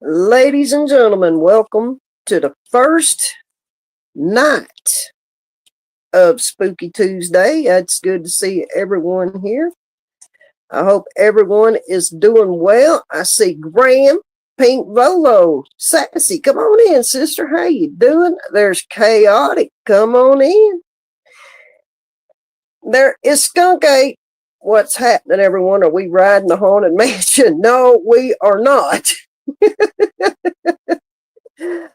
Ladies and gentlemen, welcome to the first night of Spooky Tuesday. It's good to see everyone here. I hope everyone is doing well. I see Graham, Pink Volo, Sassy. Come on in, sister. How you doing? There's Chaotic. Come on in. There is Skunk 8. What's happening, everyone? Are we riding the Haunted Mansion? No, we are not.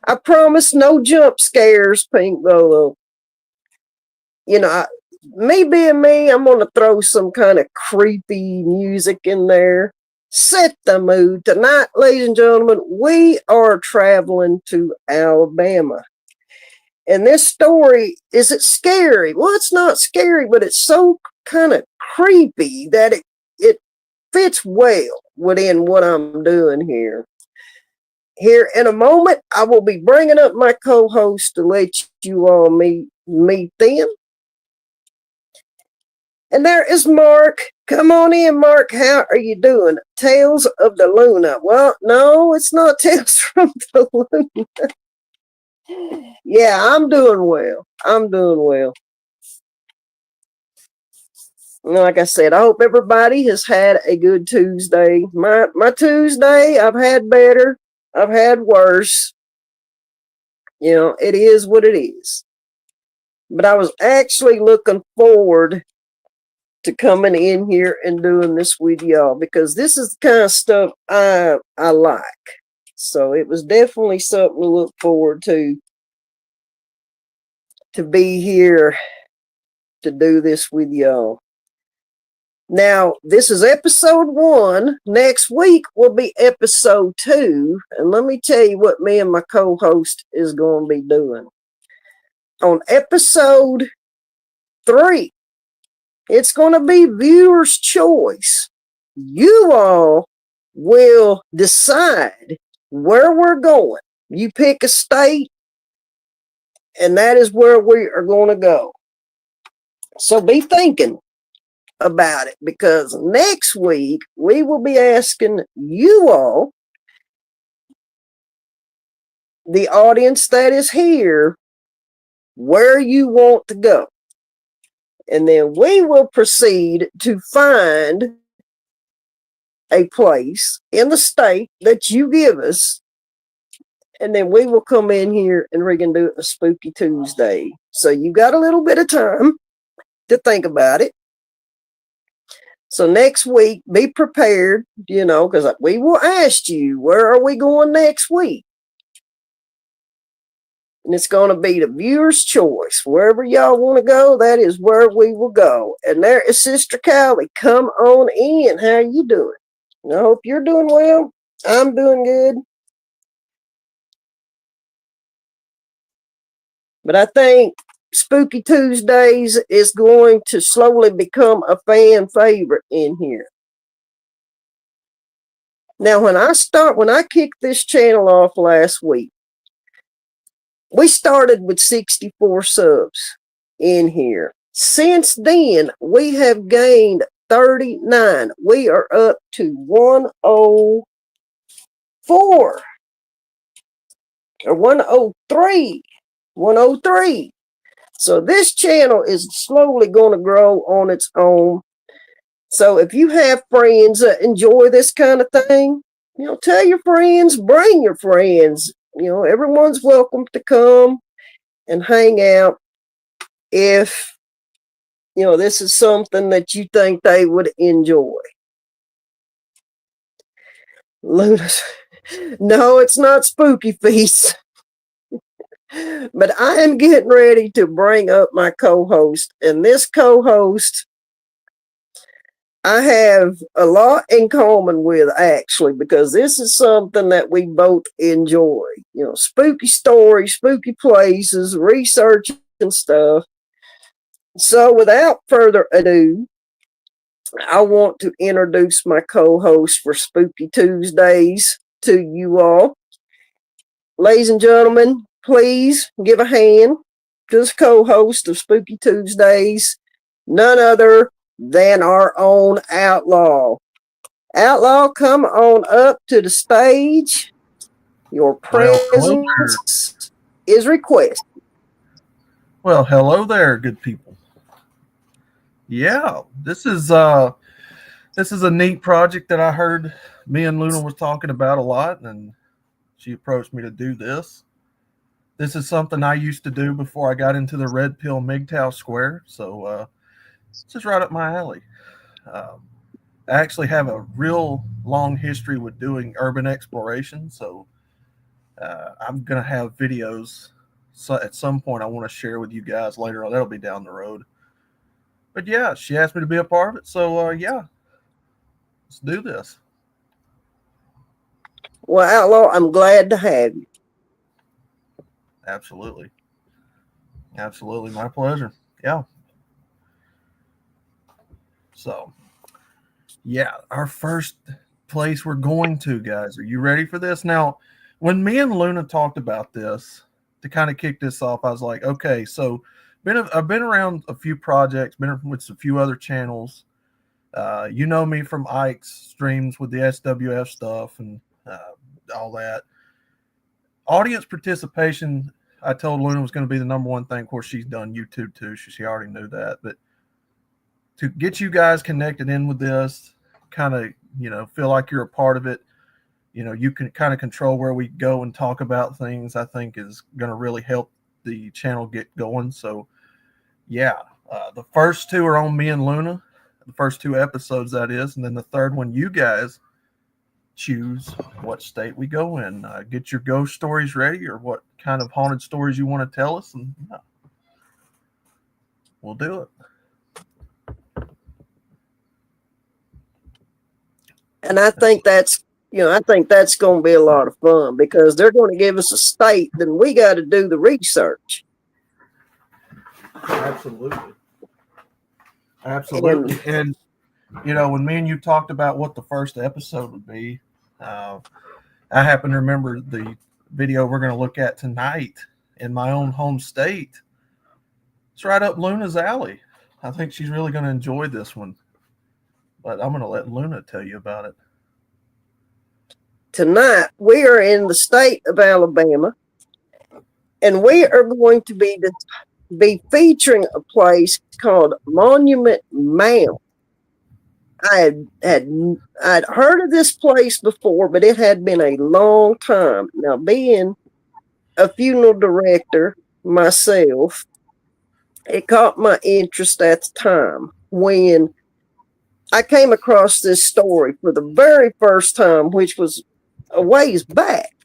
I promise no jump scares, Pink Volo. Me being me, I'm going to throw some kind of creepy music in there. Set the mood. Tonight, ladies and gentlemen, we are traveling to Alabama. And this story, is it scary? Well, it's not scary, but it's so kind of creepy that it fits well within what I'm doing here. Here in a moment, I will be bringing up my co-host to let you all meet them. And there is Mark. Come on in, Mark. How are you doing? Tales of the Luna. Well, no, it's not Tales from the Luna. Yeah, I'm doing well. Like I said, I hope everybody has had a good Tuesday. My Tuesday, I've had better. I've had worse. It is what it is. But I was actually looking forward to coming in here and doing this with y'all because this is the kind of stuff I like. So it was definitely something to look forward to be here to do this with y'all. Now, this is episode 1. Next week will be episode 2. And let me tell you what me and my co-host is going to be doing. On episode 3, it's going to be viewer's choice. You all will decide where we're going. You pick a state, and that is where we are going to go. So be thinking about it, because next week we will be asking you all, the audience that is here, where you want to go. And then we will proceed to find a place in the state that you give us. And then we will come in here and we can do a Spooky Tuesday. So you got a little bit of time to think about it. So next week, be prepared, because we will ask you, where are we going next week? And it's going to be the viewer's choice. Wherever y'all want to go, that is where we will go. And there is Sister Callie. Come on in. How are you doing? I hope you're doing well. I'm doing good. But I think Spooky Tuesdays is going to slowly become a fan favorite in here. Now, when I kicked this channel off last week, we started with 64 subs in here. Since then, we have gained 39. We are up to 104 or 103. 103. So this channel is slowly going to grow on its own. So if you have friends that enjoy this kind of thing, tell your friends, bring your friends. Everyone's welcome to come and hang out if, this is something that you think they would enjoy. Luna's, no, it's not Spooky Feast. But I am getting ready to bring up my co-host. And this co-host, I have a lot in common with, actually, because this is something that we both enjoy. Spooky stories, spooky places, research and stuff. So without further ado, I want to introduce my co-host for Spooky Tuesdays to you all. Ladies and gentlemen, please give a hand to this co-host of Spooky Tuesdays, none other than our own Outlaw. Outlaw, come on up to the stage. Your Well, hello there. presence is requested. Well, hello there, good people. Yeah, this is a neat project that I heard me and Luna was talking about a lot, and she approached me to do this. This is something I used to do before I got into the Red Pill MGTOW Square, so this is right up my alley. Um, I actually have a real long history with doing urban exploration, so I'm gonna have videos. So at some point, I want to share with you guys later on. That'll be down the road. But yeah, she asked me to be a part of it, so yeah, let's do this. Well, Outlaw, I'm glad to have you. Absolutely, absolutely, my pleasure. Yeah. So yeah, our first place we're going to, guys. Are you ready for this? Now, when me and Luna talked about this to kind of kick this off, I was like, okay, so I've been around a few projects, been with a few other channels. You know me from Ike's streams with the SWF stuff and all that. Audience participation, I told Luna was going to be the number one thing. Of course, she's done YouTube too. She already knew that. But to get you guys connected in with this, kind of, feel like you're a part of it, you can kind of control where we go and talk about things, I think is going to really help the channel get going. So, yeah, the first two are on me and Luna, the first two episodes, that is. And then the third one, you guys choose what state we go in. Get your ghost stories ready or what kind of haunted stories you want to tell us, and we'll do it. And I think that's going to be a lot of fun because they're going to give us a state, then we got to do the research. Absolutely. And when me and you talked about what the first episode would be, I happen to remember the video we're going to look at tonight in my own home state. It's right up Luna's alley. I think she's really going to enjoy this one. But I'm going to let Luna tell you about it. Tonight, we are in the state of Alabama, and we are going to be featuring a place called Monument Mound. I'd heard of this place before, but it had been a long time. Now, being a funeral director myself, it caught my interest at the time when I came across this story for the very first time, which was a ways back.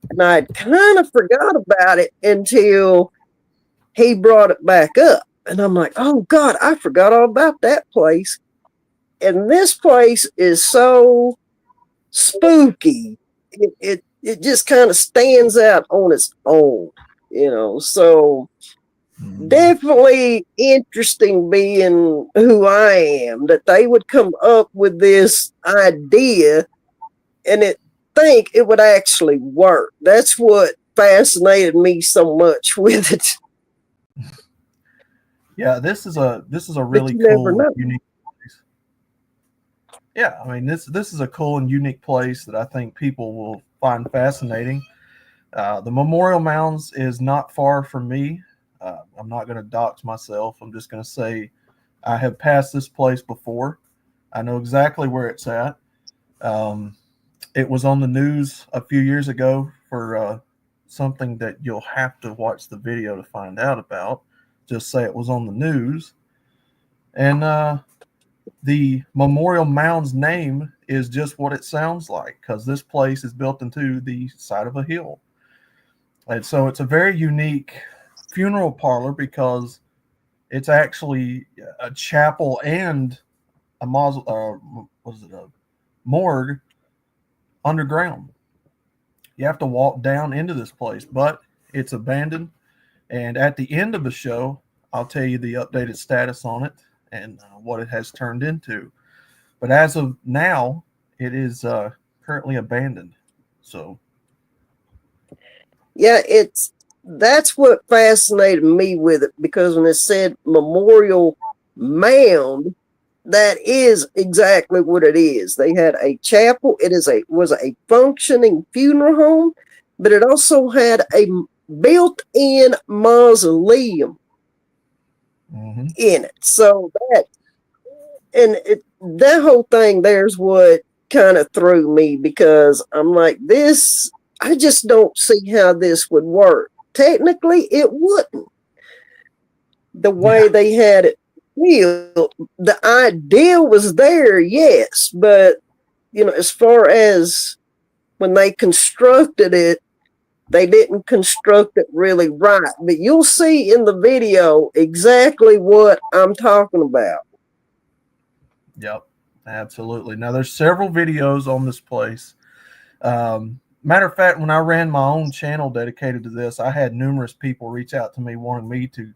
And I'd kind of forgot about it until he brought it back up. And I'm like, oh God, I forgot all about that place. And this place is so spooky. It just kind of stands out on its own, so definitely interesting being who I am that they would come up with this idea and think it would actually work. That's what fascinated me so much with it. Yeah, this is a really cool, unique place. Yeah, I mean this is a cool and unique place that I think people will find fascinating. The Memorial Mounds is not far from me. I'm not going to dox myself. I'm just going to say I have passed this place before. I know exactly where it's at. It was on the news a few years ago for something that you'll have to watch the video to find out about. Just say it was on the news. And the Memorial Mound's name is just what it sounds like, because this place is built into the side of a hill. And so it's a very unique funeral parlor because it's actually a chapel and a morgue underground. You have to walk down into this place, but it's abandoned. And at the end of the show, I'll tell you the updated status on it and what it has turned into. But as of now, it is currently abandoned. So, yeah, that's what fascinated me with it, because when it said Memorial Mound, that is exactly what it is. They had a chapel. It was a functioning funeral home. but it also had a built-in mausoleum Mm-hmm. in it. So that whole thing there's what kind of threw me, because I'm like, this, I just don't see how this would work. Technically, it wouldn't. The way they had it built, the idea was there, yes, but as far as when they constructed it, they didn't construct it really right. But you'll see in the video exactly what I'm talking about. Yep, absolutely. Now, there's several videos on this place. Matter of fact, when I ran my own channel dedicated to this, I had numerous people reach out to me wanting me to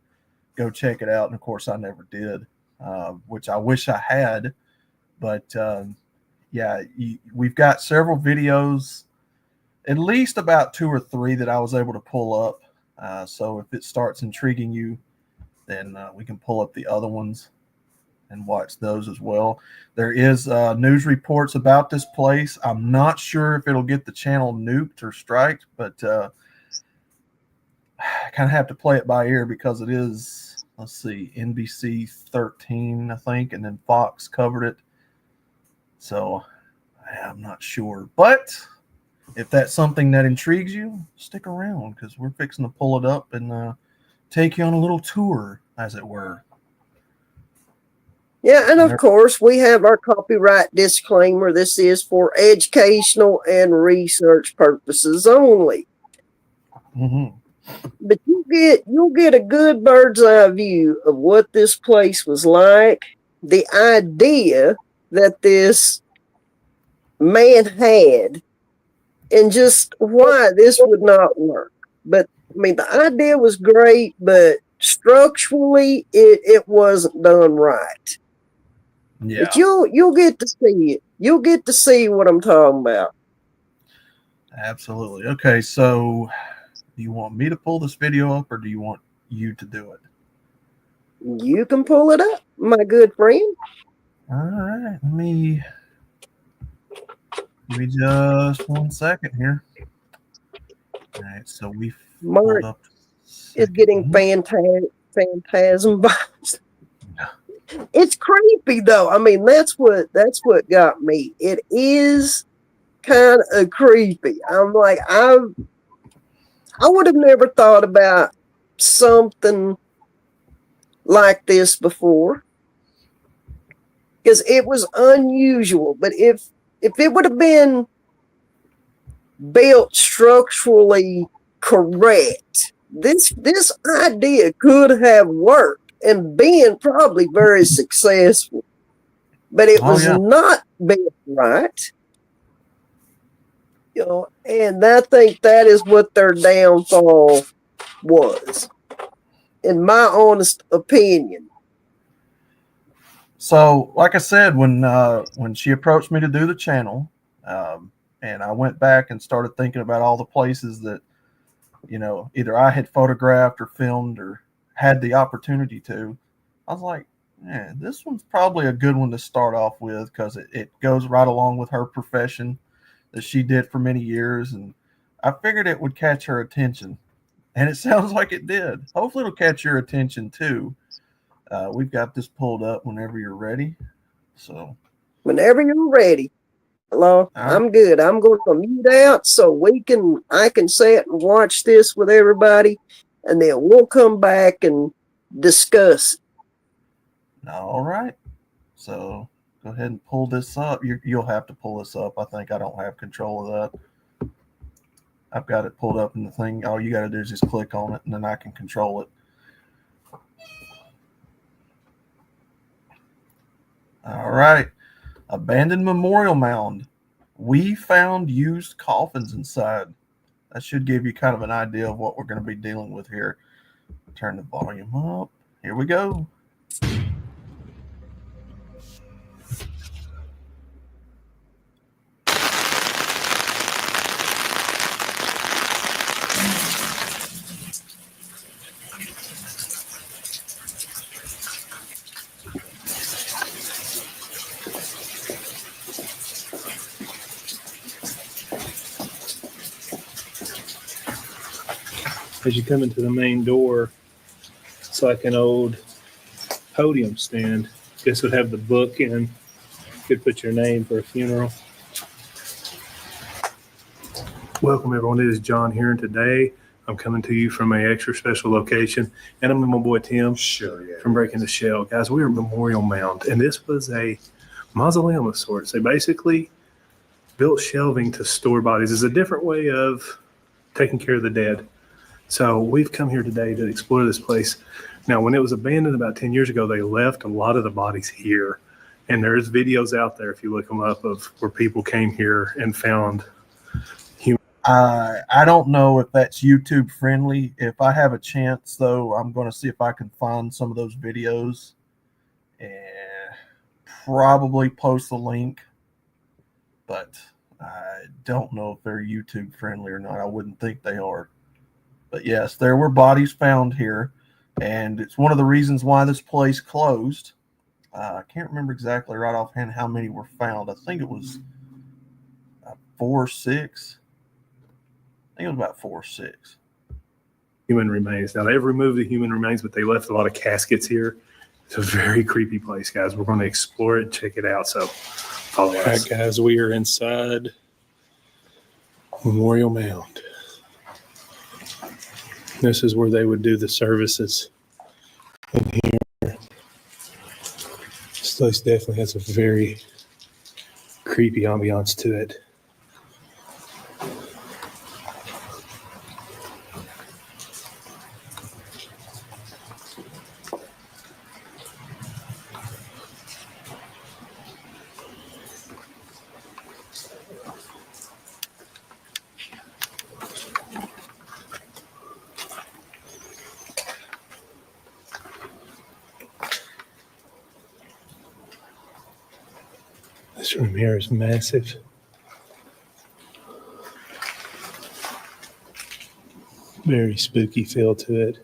go check it out. And of course, I never did, which I wish I had. But yeah, we've got several videos, at least about 2 or 3 that I was able to pull up. So if it starts intriguing you, then we can pull up the other ones and watch those as well. There is news reports about this place. I'm not sure if it'll get the channel nuked or striked, but I kind of have to play it by ear because it is, let's see, NBC 13, I think, and then Fox covered it. So I'm not sure. But if that's something that intrigues you, stick around because we're fixing to pull it up and take you on a little tour, as it were. Yeah, and of course, we have our copyright disclaimer. This is for educational and research purposes only. Mm-hmm. But you'll get a good bird's eye view of what this place was like, the idea that this man had, and just why this would not work. But I mean, the idea was great, but structurally, it wasn't done right. Yeah. But you'll get to see it. You'll get to see what I'm talking about. Absolutely. Okay, so do you want me to pull this video up or do you want you to do it? You can pull it up, my good friend. All right, give me just 1 second here. All right, so we Mark pulled up is getting phantasm vibes. It's creepy though. I mean, that's what got me. It is kind of creepy. I'm like, I would have never thought about something like this before, because it was unusual. But if it would have been built structurally correct, this idea could have worked and been probably very successful. But it was not built right. And I think that is what their downfall was, in my honest opinion. So, like I said, when she approached me to do the channel, and I went back and started thinking about all the places that, either I had photographed or filmed or had the opportunity to, I was like, man, this one's probably a good one to start off with because it goes right along with her profession that she did for many years. And I figured it would catch her attention. And it sounds like it did. Hopefully it'll catch your attention too. We've got this pulled up whenever you're ready. So whenever you're ready. Hello, I'm good. I'm going to mute out so I can sit and watch this with everybody, and then we'll come back and discuss. All right. So go ahead and pull this up. You'll have to pull this up. I think I don't have control of that. I've got it pulled up in the thing. All you got to do is just click on it, and then I can control it. All right. Abandoned memorial mound. We found used coffins inside. That should give you kind of an idea of what we're going to be dealing with here. Turn the volume up. Here we go. as you come into the main door, it's like an old podium stand. This would have the book in. You could put your name for a funeral. Welcome, everyone. It is John here, and today I'm coming to you from an extra special location, and I'm with my boy Tim from Breaking the Shell. Guys, we are at Memorial Mound, and this was a mausoleum of sorts. They basically built shelving to store bodies. It's a different way of taking care of the dead. So we've come here today to explore this place. Now, when it was abandoned about 10 years ago, they left a lot of the bodies here, and there's videos out there, if you look them up, of where people came here and found. I don't know if that's YouTube friendly. If I have a chance, though, I'm going to see if I can find some of those videos and probably post the link. But I don't know if they're YouTube friendly or not. I wouldn't think they are. But yes, there were bodies found here, and it's one of the reasons why this place closed. I can't remember exactly right offhand how many were found. I think it was 4 or 6. I think it was about 4 or 6 human remains. Now, they've removed the human remains, but they left a lot of caskets here. It's a very creepy place, guys. We're going to explore it and check it out. So follow us. All right, guys, we are inside Memorial Mound. This is where they would do the services in here. This place definitely has a very creepy ambiance to it. This room here is massive. Very spooky feel to it.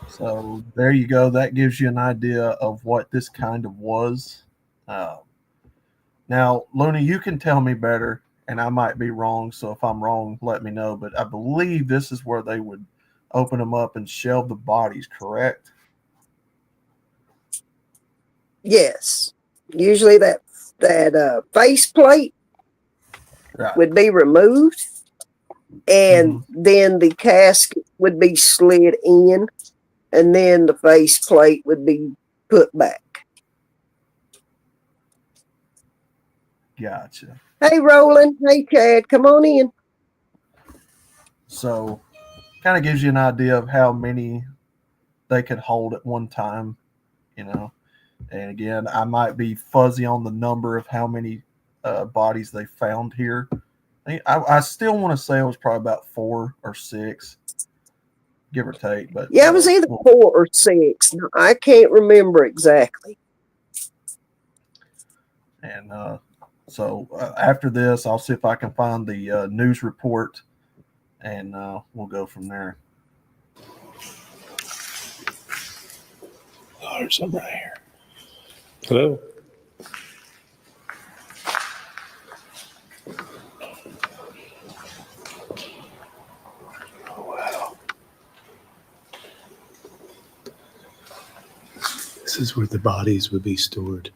So there you go. That gives you an idea of what this kind of was. Now, Luna, you can tell me better, and I might be wrong. So if I'm wrong, let me know. But I believe this is where they would open them up and shelve the bodies, correct? Yes. Usually that face plate would be removed, and then the casket would be slid in, and then the face plate would be put back. Gotcha. Hey, Roland. Hey, Chad. Come on in. So kind of gives you an idea of how many they could hold at one time, you know. And again, I might be fuzzy on the number of how many bodies they found here. I still want to say it was probably about 4 or 6, give or take. But yeah, it was either 4 or 6. No, I can't remember exactly. And so after this, I'll see if I can find the news report, and we'll go from there. Oh, there's something right here. Hello. Oh, wow. This is where the bodies would be stored.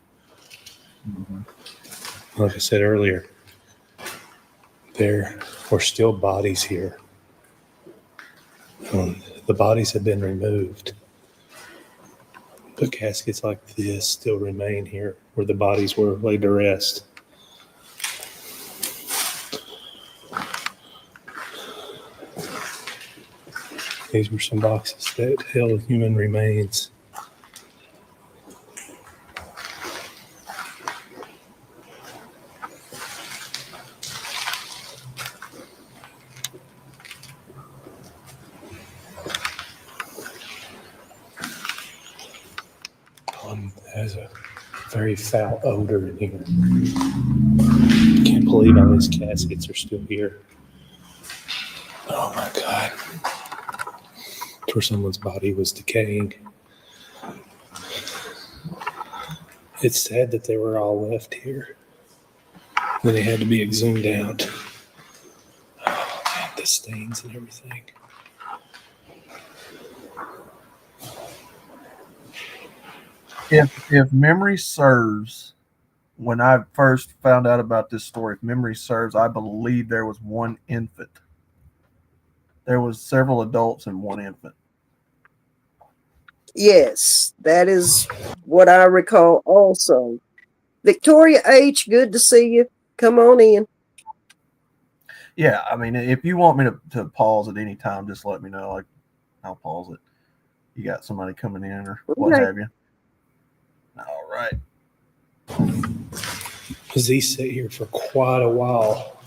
Like I said earlier, there were still bodies here. The bodies have been removed. But caskets like this still remain here where the bodies were laid to rest. These were some boxes that held human remains. There's a very foul odor in here. Can't believe all these caskets are still here. Oh my God. It's where someone's body was decaying. It's sad that they were all left here. Then they had to be exhumed out. Oh, man, the stains and everything. If memory serves, when I first found out about this story, if memory serves, I believe there was one infant. There was several adults and one infant. Yes, that is what I recall also. Victoria H., good to see you. Come on in. Yeah, I mean, if you want me to pause at any time, just let me know. Like, I'll pause it. You got somebody coming in or what Okay. have you. All right. Because he sat here for quite a while,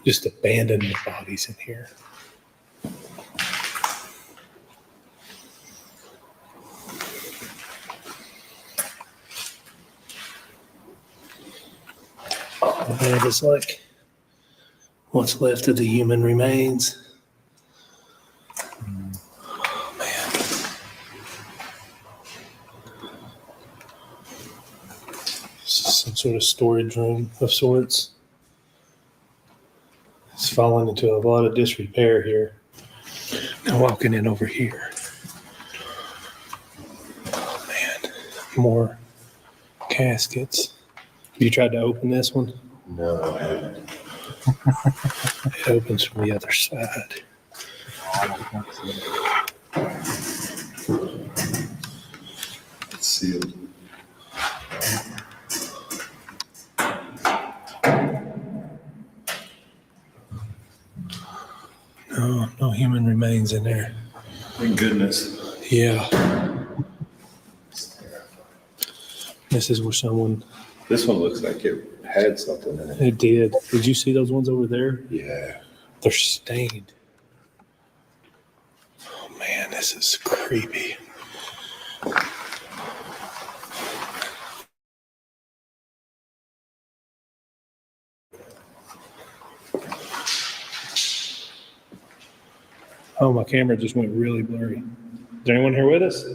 just abandoned bodies in here. That is like what's left of the human remains. Oh, man. This is some sort of storage room of sorts. It's fallen into a lot of disrepair here. Now walking in over here. Oh, man. More caskets. Have you tried to open this one? No, I haven't. It opens from the other side. It's sealed. No, no human remains in there. Thank goodness. Yeah. This is where someone, This one looks like it had something in it. it did. Did you see those ones over there? Yeah. They're stained. Oh man, this is creepy. Oh, my camera just went really blurry. Is there anyone here with us?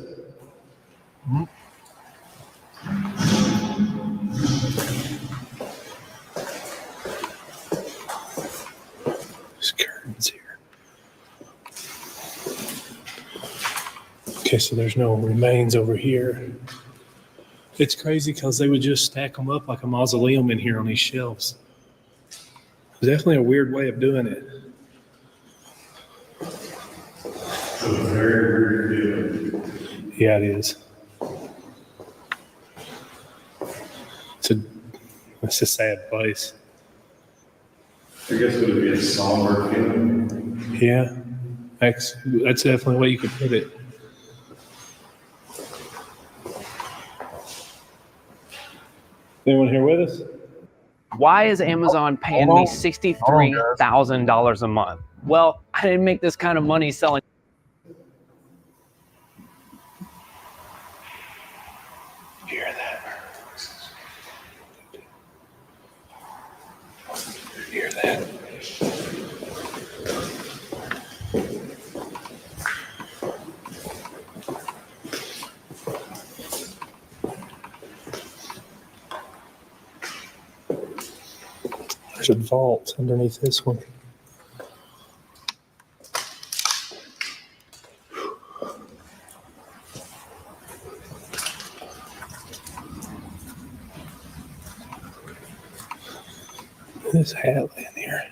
There's curtains here. Okay, so there's no remains over here. It's crazy because they would just stack them up like a mausoleum in here on these shelves. It's definitely a weird way of doing it. Yeah, it is. It's a sad place. I guess would it be a somber feeling? Yeah, that's definitely a way you could put it. Anyone here with us? Why is Amazon paying me $63,000 a month? Well, I didn't make this kind of money selling. Hear that? Hear that? There's a vault underneath this one. This hat in here.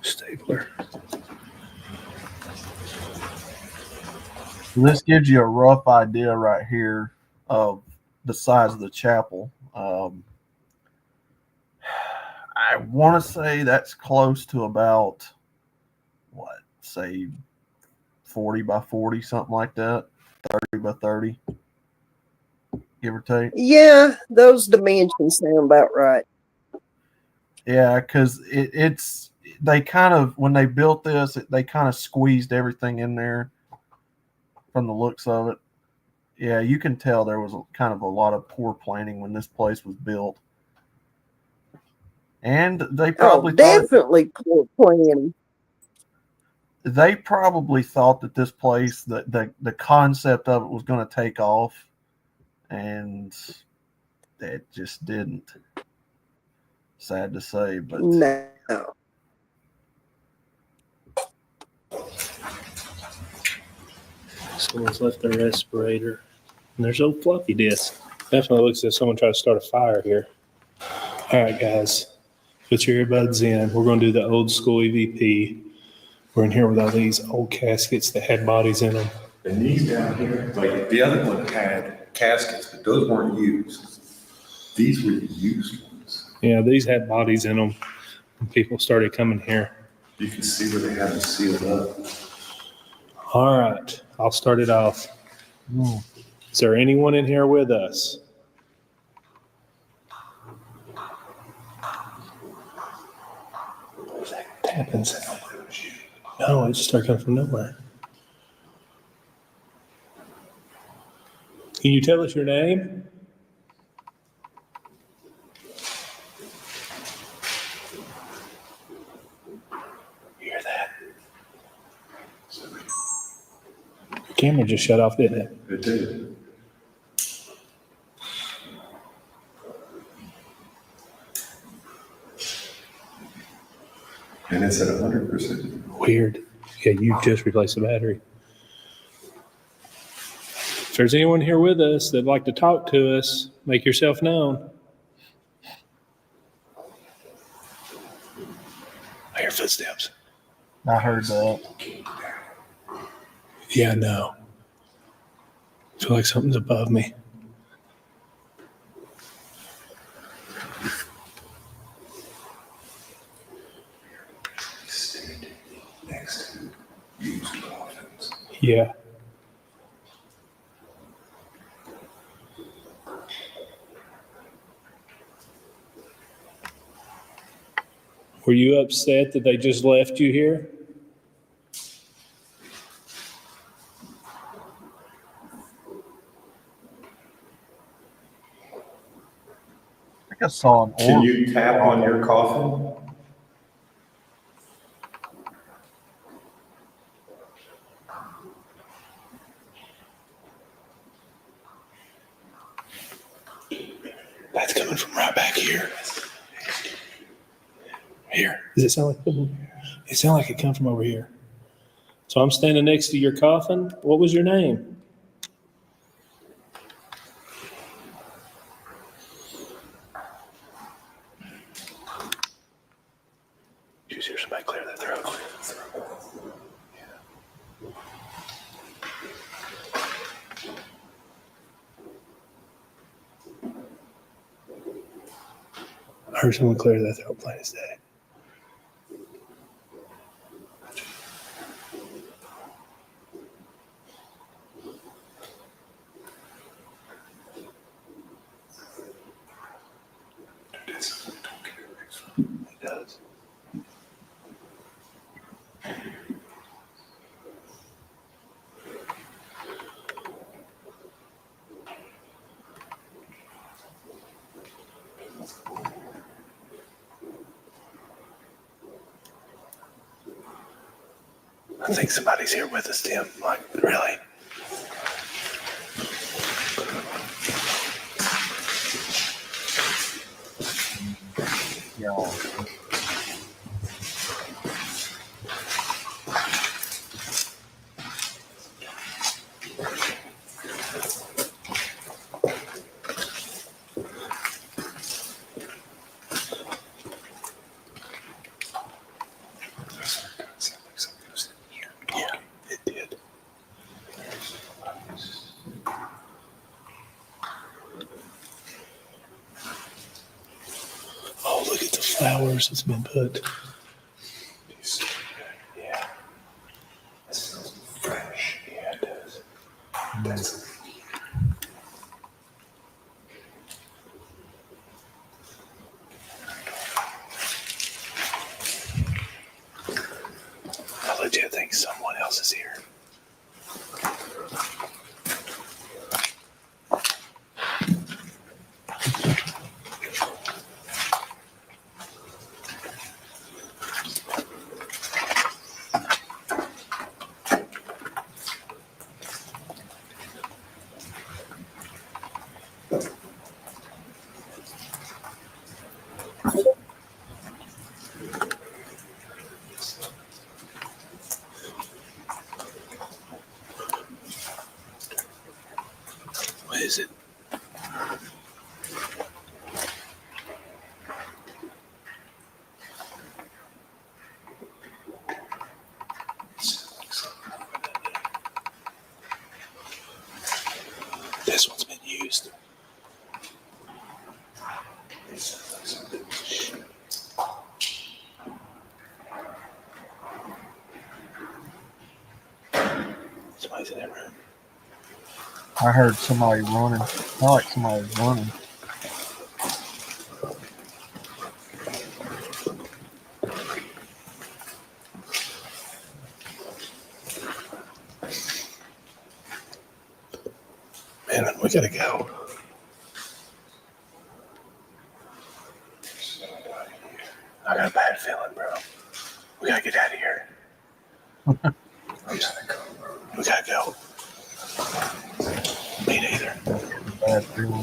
Stapler. This gives you a rough idea right here of the size of the chapel. I want to say that's close to about, what, say 40 by 40, something like that, 30 by 30, give or take. Yeah, those dimensions sound about right. Yeah, because it's they kind of, when they built this, they kind of squeezed everything in there from the looks of it. Yeah, you can tell there was kind of a lot of poor planning when this place was built. And they probably thought, definitely poor planning. they probably thought that this place, the concept of it was going to take off, and it just didn't. Sad to say, but No. Someone's left their respirator. And there's old floppy disk. Definitely looks as if someone tried to start a fire here. All right, guys. Put your earbuds in. We're going to do the old school EVP. We're in here with all these old caskets that had bodies in them. And these down here, like the other one had caskets, but those weren't used. These were the used ones. Yeah, these had bodies in them. And people started coming here. You can see where they had them sealed up. All right. I'll start it off. Is there anyone in here with us? What was that tapping sound? No, it just started coming from nowhere. Can you tell us your name? You hear that? Your camera just shut off, didn't it? It did. And it's at 100%. Weird. Yeah, you just replaced the battery. If there's anyone here with us that'd like to talk to us, make yourself known. I hear footsteps. I heard that. Yeah, I know. I feel like something's above me. Standing next to used coffins. Yeah. Were you upset that they just left you here? I think I saw an Can orb. you tap on your coffin? That's coming from right back here. Here. Does it sound like it sound like it come from over here? So I'm standing next to your coffin. What was your name? Did you hear somebody clear their throat? I heard someone clear their throat plain as day. It does. I think somebody's here with us, Tim. Like, really? Yeah. Yeah, it did. Oh, look at the flowers that's been put. Yeah. It smells fresh. Yeah, it does. That's I legit think someone else is here. Somebody's in that room. I heard somebody running. I like somebody was running. Man, we gotta go. I got a bad feeling, bro. We gotta get out of here. We gotta go. Me neither. Bad feeling.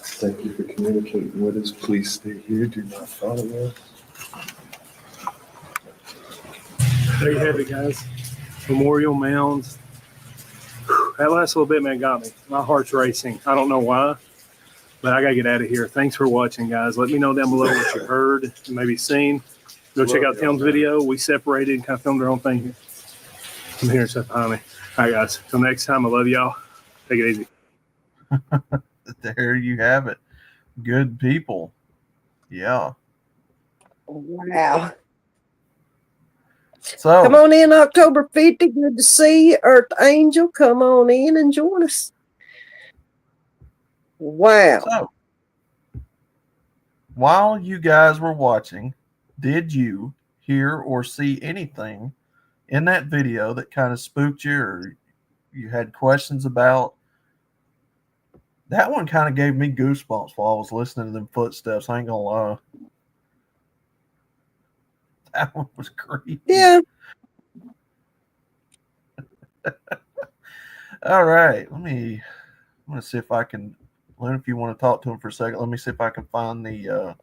Thank you for communicating with us. Please stay here. Do not follow us. There you have it, guys. Memorial Mounds. Whew, that last little bit, man, got me. My heart's racing. I don't know why, but I got to get out of here. Thanks for watching, guys. Let me know down below what you heard and maybe seen. Go check out Tim's video. We separated and kind of filmed our own thing here. I'm hearing stuff behind me. All right, guys. Till next time, I love y'all. Take it easy. There you have it. Good people. Yeah. Wow. So Come on in, October 50. Good to see you, Earth Angel. Come on in and join us. Wow. So, while you guys were watching, did you hear or see anything in that video that kind of spooked you or you had questions about? That one kind of gave me goosebumps while I was listening to them footsteps. I ain't gonna lie. That one was creepy. Yeah. All right. I'm gonna see if I can, Lynn, if you want to talk to him for a second, let me see if I can find the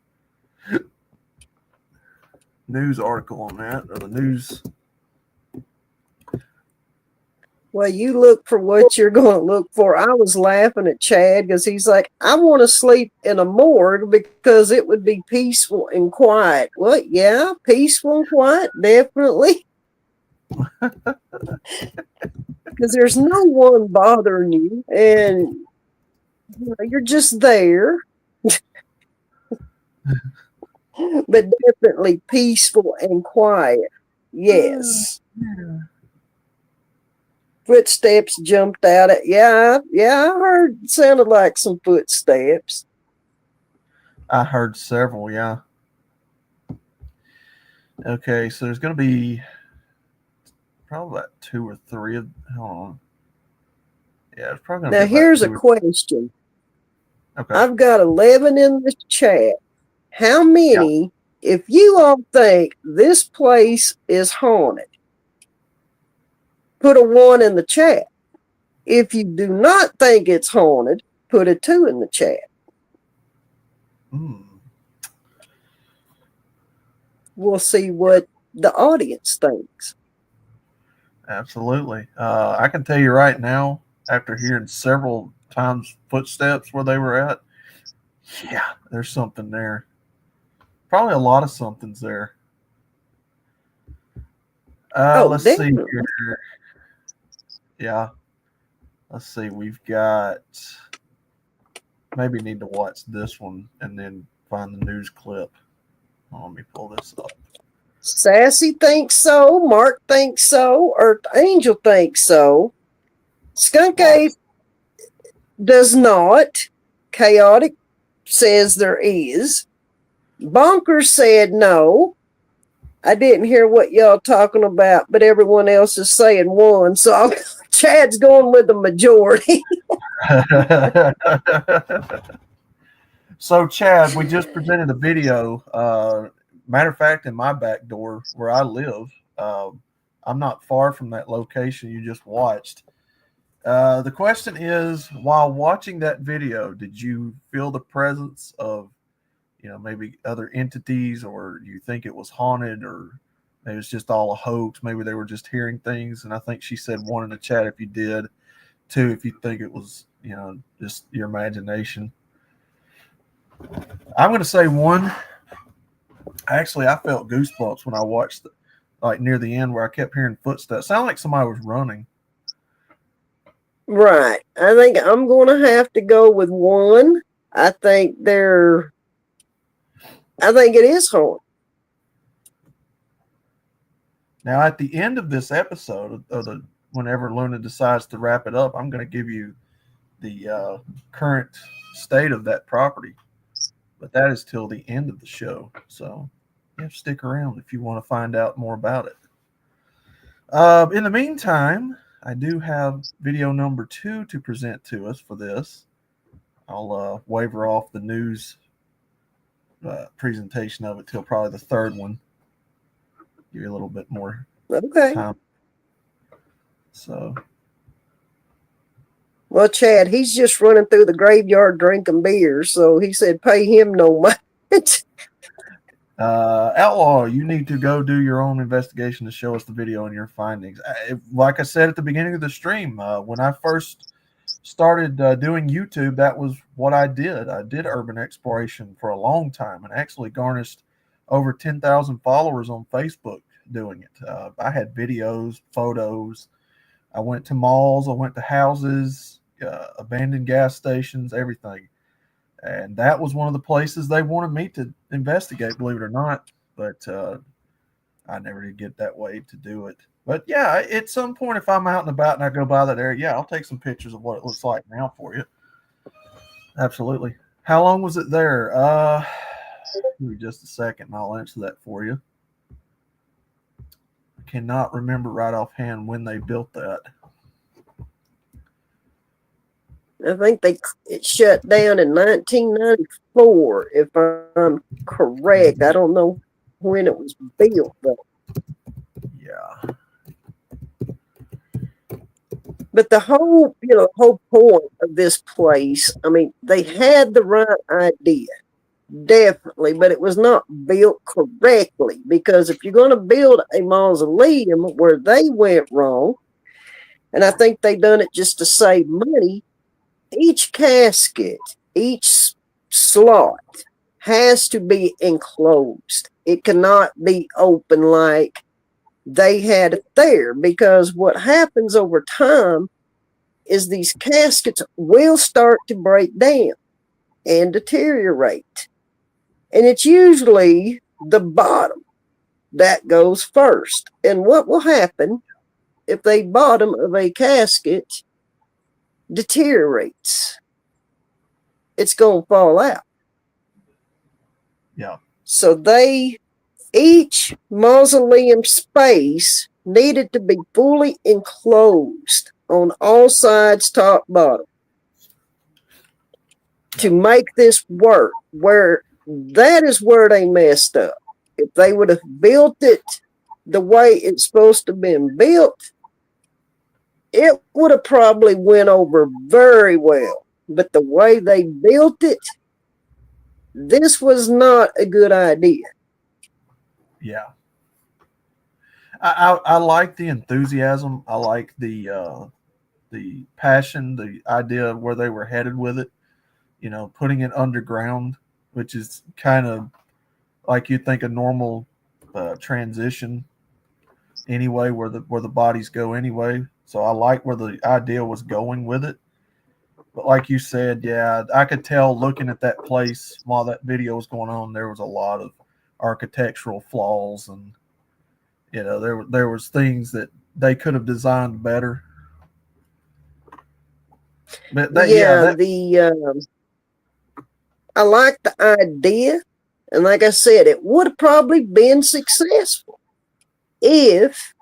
news article on that, or the news. Well, you look for what you're going to look for. I was laughing at Chad because he's like, I want to sleep in a morgue because it would be peaceful and quiet. Well, yeah, peaceful and quiet, definitely. Because there's no one bothering you, and you're just there. But definitely peaceful and quiet. Yes. Yeah. Footsteps jumped out at I heard it sounded like some footsteps. I heard several, yeah. Okay, so there's going to be probably about 2 or 3 of. Hold on. Yeah, it's probably going to Now be. here's a question. Okay. I've got 11 in the chat. How many, if you all think this place is haunted, put a 1 in the chat. If you do not think it's haunted, put a 2 in the chat. We'll see what the audience thinks. Absolutely. I can tell you right now, after hearing several times footsteps where they were at, yeah, there's something there. Probably a lot of something's there. Let's definitely. see here. Yeah. Let's see. We've got, maybe need to watch this one and then find the news clip. Let me pull this up. Sassy thinks so. Mark thinks so. Earth Angel thinks so. Skunk Ape does not. Chaotic says there is. Bonkers said no. I didn't hear what y'all talking about, but everyone else is saying 1. So Chad's going with the majority. So, Chad, we just presented a video. Matter of fact, in my back door where I live, I'm not far from that location you just watched. The question is, while watching that video, did you feel the presence of, maybe other entities, or you think it was haunted, or maybe it's just all a hoax? Maybe they were just hearing things. And I think she said 1 in the chat if you did, 2 if you think it was, just your imagination. I'm going to say 1. Actually, I felt goosebumps when I watched near the end where I kept hearing footsteps. Sounded like somebody was running. Right. I think I'm going to have to go with 1. I think it is haunted. Now, at the end of this episode, whenever Luna decides to wrap it up, I'm going to give you the current state of that property. But that is till the end of the show. So you have to stick around if you want to find out more about it. In the meantime, I do have video number 2 to present to us for this. I'll waver off the news presentation of it till probably the third one. Give you a little bit more time. So, well, Chad, he's just running through the graveyard drinking beer, so he said pay him no mind. Outlaw, you need to go do your own investigation to show us the video and your findings. Like I said at the beginning of the stream, when I first started doing YouTube, that was what I did. I did urban exploration for a long time and actually garnished over 10,000 followers on Facebook doing it. I had videos, photos. I went to malls. I went to houses, abandoned gas stations, everything. And that was one of the places they wanted me to investigate, believe it or not. But I never did get that way to do it. But yeah, at some point, if I'm out and about and I go by that area, yeah, I'll take some pictures of what it looks like now for you. Absolutely. How long was it there? Give me just a second and I'll answer that for you. I cannot remember right offhand when they built that. I think it shut down in 1994, if I'm correct. I don't know when it was built, but yeah. But the whole point of this place, I mean, they had the right idea, definitely, but it was not built correctly. Because if you're going to build a mausoleum where they went wrong, and I think they done it just to save money, each casket, each slot has to be enclosed. It cannot be open like they had it there, because what happens over time is these caskets will start to break down and deteriorate. And it's usually the bottom that goes first. And what will happen if the bottom of a casket deteriorates? It's going to fall out. Yeah. So each mausoleum space needed to be fully enclosed on all sides, top, bottom, to make this work. That is where they messed up. If they would have built it the way it's supposed to have been built, it would have probably went over very well. But the way they built it, this was not a good idea. Yeah. I like the enthusiasm. I like the passion, the idea of where they were headed with it. You know, putting it underground, which is kind of like you'd think a normal transition anyway, where the bodies go anyway. So I like where the idea was going with it. But like you said, yeah, I could tell looking at that place while that video was going on, there was a lot of architectural flaws, and you know, there was things that they could have designed better. But I like the idea, and like I said, it would have probably been successful if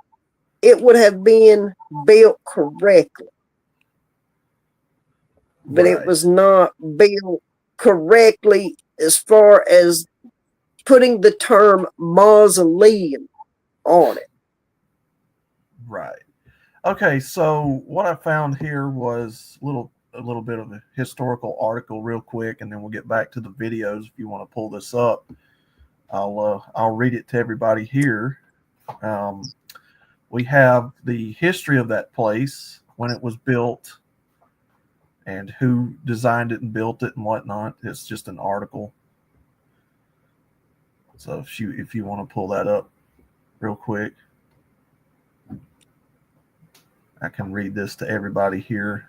it would have been built correctly. But right. It was not built correctly as far as putting the term mausoleum on it. Right. Okay, so what I found here was a little bit of a historical article real quick, and then we'll get back to the videos if you want to pull this up. I'll read it to everybody here. We have the history of that place, when it was built, and who designed it and built it and whatnot. It's just an article. So if you want to pull that up real quick, I can read this to everybody here,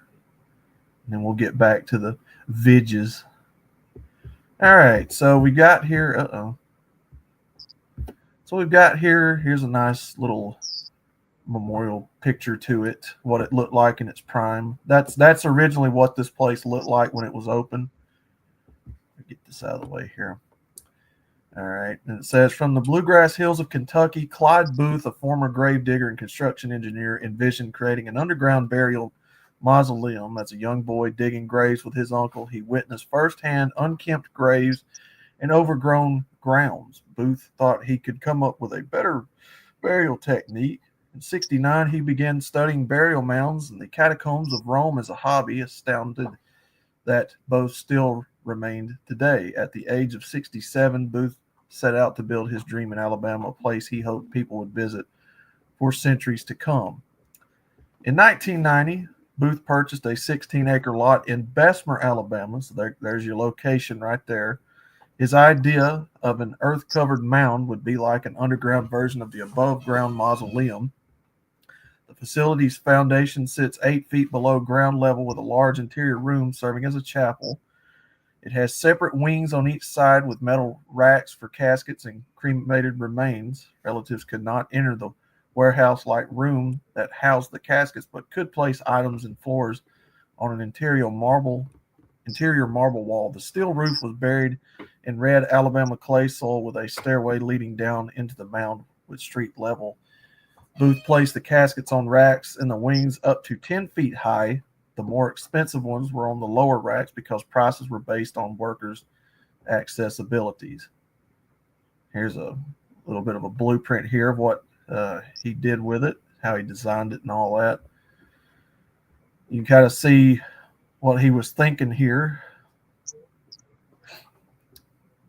and then we'll get back to the vidges. All right, so we got here. So So we've got here's a nice little memorial picture to it, what it looked like in its prime. That's originally what this place looked like when it was open. Get this out of the way here. All right. And it says, from the Bluegrass Hills of Kentucky, Clyde Booth, a former gravedigger and construction engineer, envisioned creating an underground burial mausoleum. As a young boy digging graves with his uncle, he witnessed firsthand unkempt graves and overgrown grounds. Booth thought he could come up with a better burial technique. In 1969, he began studying burial mounds and the catacombs of Rome as a hobby, astounded that both still remained today. At the age of 67, Booth set out to build his dream in Alabama, a place he hoped people would visit for centuries to come. In 1990, Booth purchased a 16-acre lot in Bessemer, Alabama. So there's your location right there. His idea of an earth-covered mound would be like an underground version of the above-ground mausoleum. The facility's foundation sits 8 feet below ground level with a large interior room serving as a chapel. It has separate wings on each side with metal racks for caskets and cremated remains. Relatives could not enter the warehouse-like room that housed the caskets, but could place items and floors on an interior marble wall. The steel roof was buried in red Alabama clay soil with a stairway leading down into the mound with street level. Booth placed the caskets on racks in the wings up to 10 feet high. The more expensive ones were on the lower racks because prices were based on workers' accessibilities. Here's a little bit of a blueprint here of what he did with it, how he designed it and all that. You can kind of see what he was thinking here.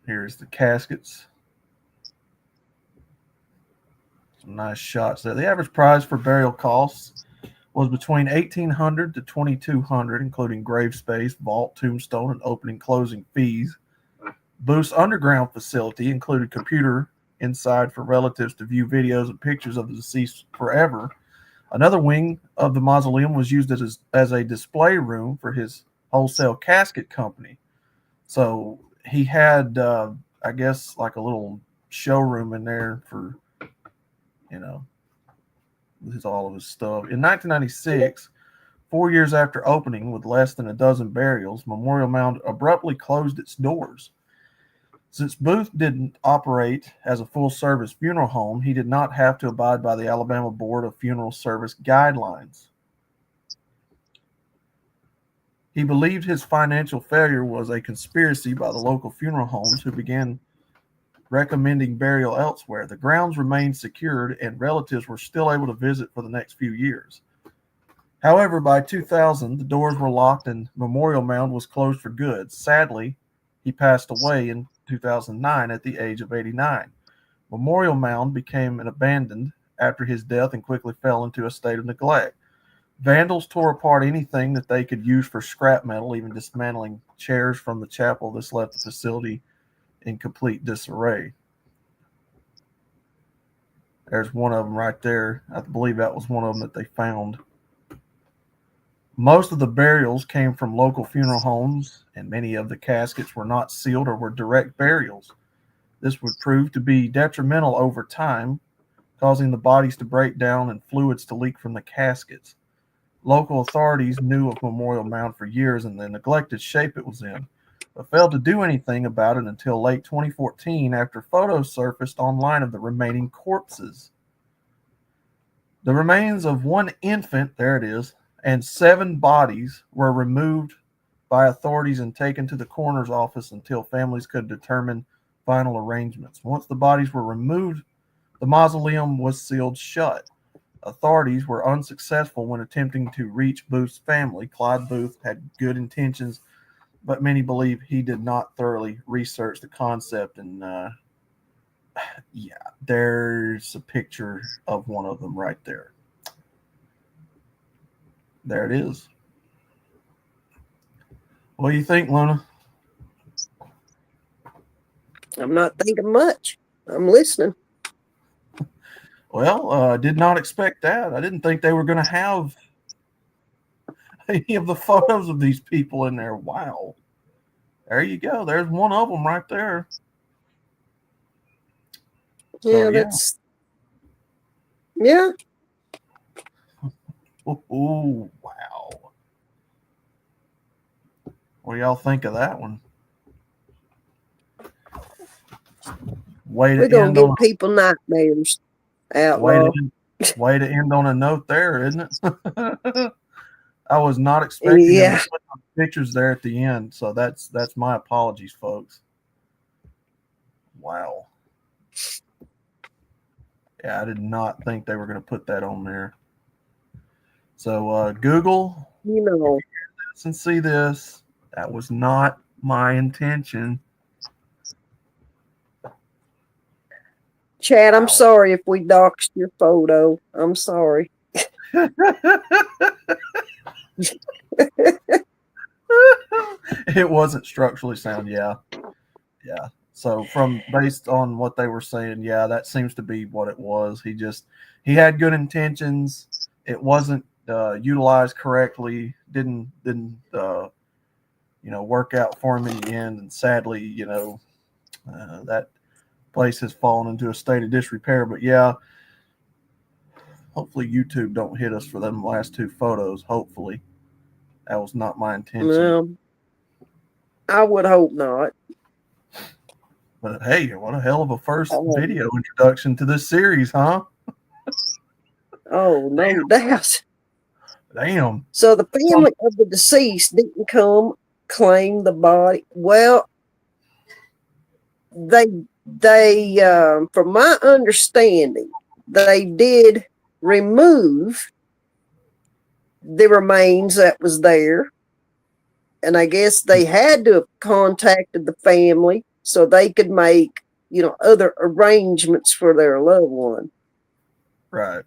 Here's the caskets. Some nice shots there. The average price for burial costs was between $1,800 to $2,200, including grave space, vault, tombstone, and opening closing fees. Booth's underground facility included a computer inside for relatives to view videos and pictures of the deceased forever. Another wing of the mausoleum was used as a display room for his wholesale casket company. So he had, I guess, like a little showroom in there for, all of his stuff. In 1996, 4 years after opening with less than a dozen burials, Memorial Mound abruptly closed its doors. Since Booth didn't operate as a full-service funeral home, he did not have to abide by the Alabama Board of Funeral Service guidelines. He believed his financial failure was a conspiracy by the local funeral homes who began recommending burial elsewhere. The grounds remained secured and relatives were still able to visit for the next few years. However, by 2000, the doors were locked and Memorial Mound was closed for good. Sadly, he passed away in 2009 at the age of 89. Memorial Mound became abandoned after his death and quickly fell into a state of neglect. Vandals tore apart anything that they could use for scrap metal, even dismantling chairs from the chapel. This left the facility in complete disarray. There's one of them right there. I believe that was one of them that they found. Most of the burials came from local funeral homes, and many of the caskets were not sealed or were direct burials. This would prove to be detrimental over time, causing the bodies to break down and fluids to leak from the caskets. Local authorities knew of Memorial Mound for years and the neglected shape it was in, but failed to do anything about it until late 2014 after photos surfaced online of the remaining corpses. The remains of one infant, there it is, and 7 bodies were removed by authorities and taken to the coroner's office until families could determine final arrangements. Once the bodies were removed, the mausoleum was sealed shut. Authorities were unsuccessful when attempting to reach Booth's family. Clyde Booth had good intentions, but many believe he did not thoroughly research the concept. And there's a picture of one of them right there. There it is. What do you think, Luna? I'm not thinking much. I'm listening. Well, I did not expect that. I didn't think they were going to have any of the photos of these people in there. Wow. There you go. There's one of them right there. Yeah, So, that's yeah. Ooh, wow. What do y'all think of that one? Way We're to gonna end on give people nightmares, way to outlaw. way to end on a note there, isn't it? I was not expecting them to Yeah. put pictures there at the end, so that's my apologies, folks. Wow. Yeah, I did not think they were going to put that on there. So Google, You know, listen, see this. That was not my intention. Chad, I'm Wow. sorry if we doxed your photo. I'm sorry. It wasn't structurally sound. Yeah. So based on what they were saying, yeah, that seems to be what it was. He had good intentions. It wasn't utilized correctly. Didn't work out for him in the end. And sadly, that place has fallen into a state of disrepair. But yeah, hopefully YouTube don't hit us for them last two photos. Hopefully, that was not my intention. I would hope not. But hey, what a hell of a first video introduction to this series, huh? Oh, no doubt. Damn. So the family of the deceased didn't come claim the body. Well, they from my understanding, they did remove the remains that was there. And I guess they had to have contacted the family so they could make, other arrangements for their loved one. Right.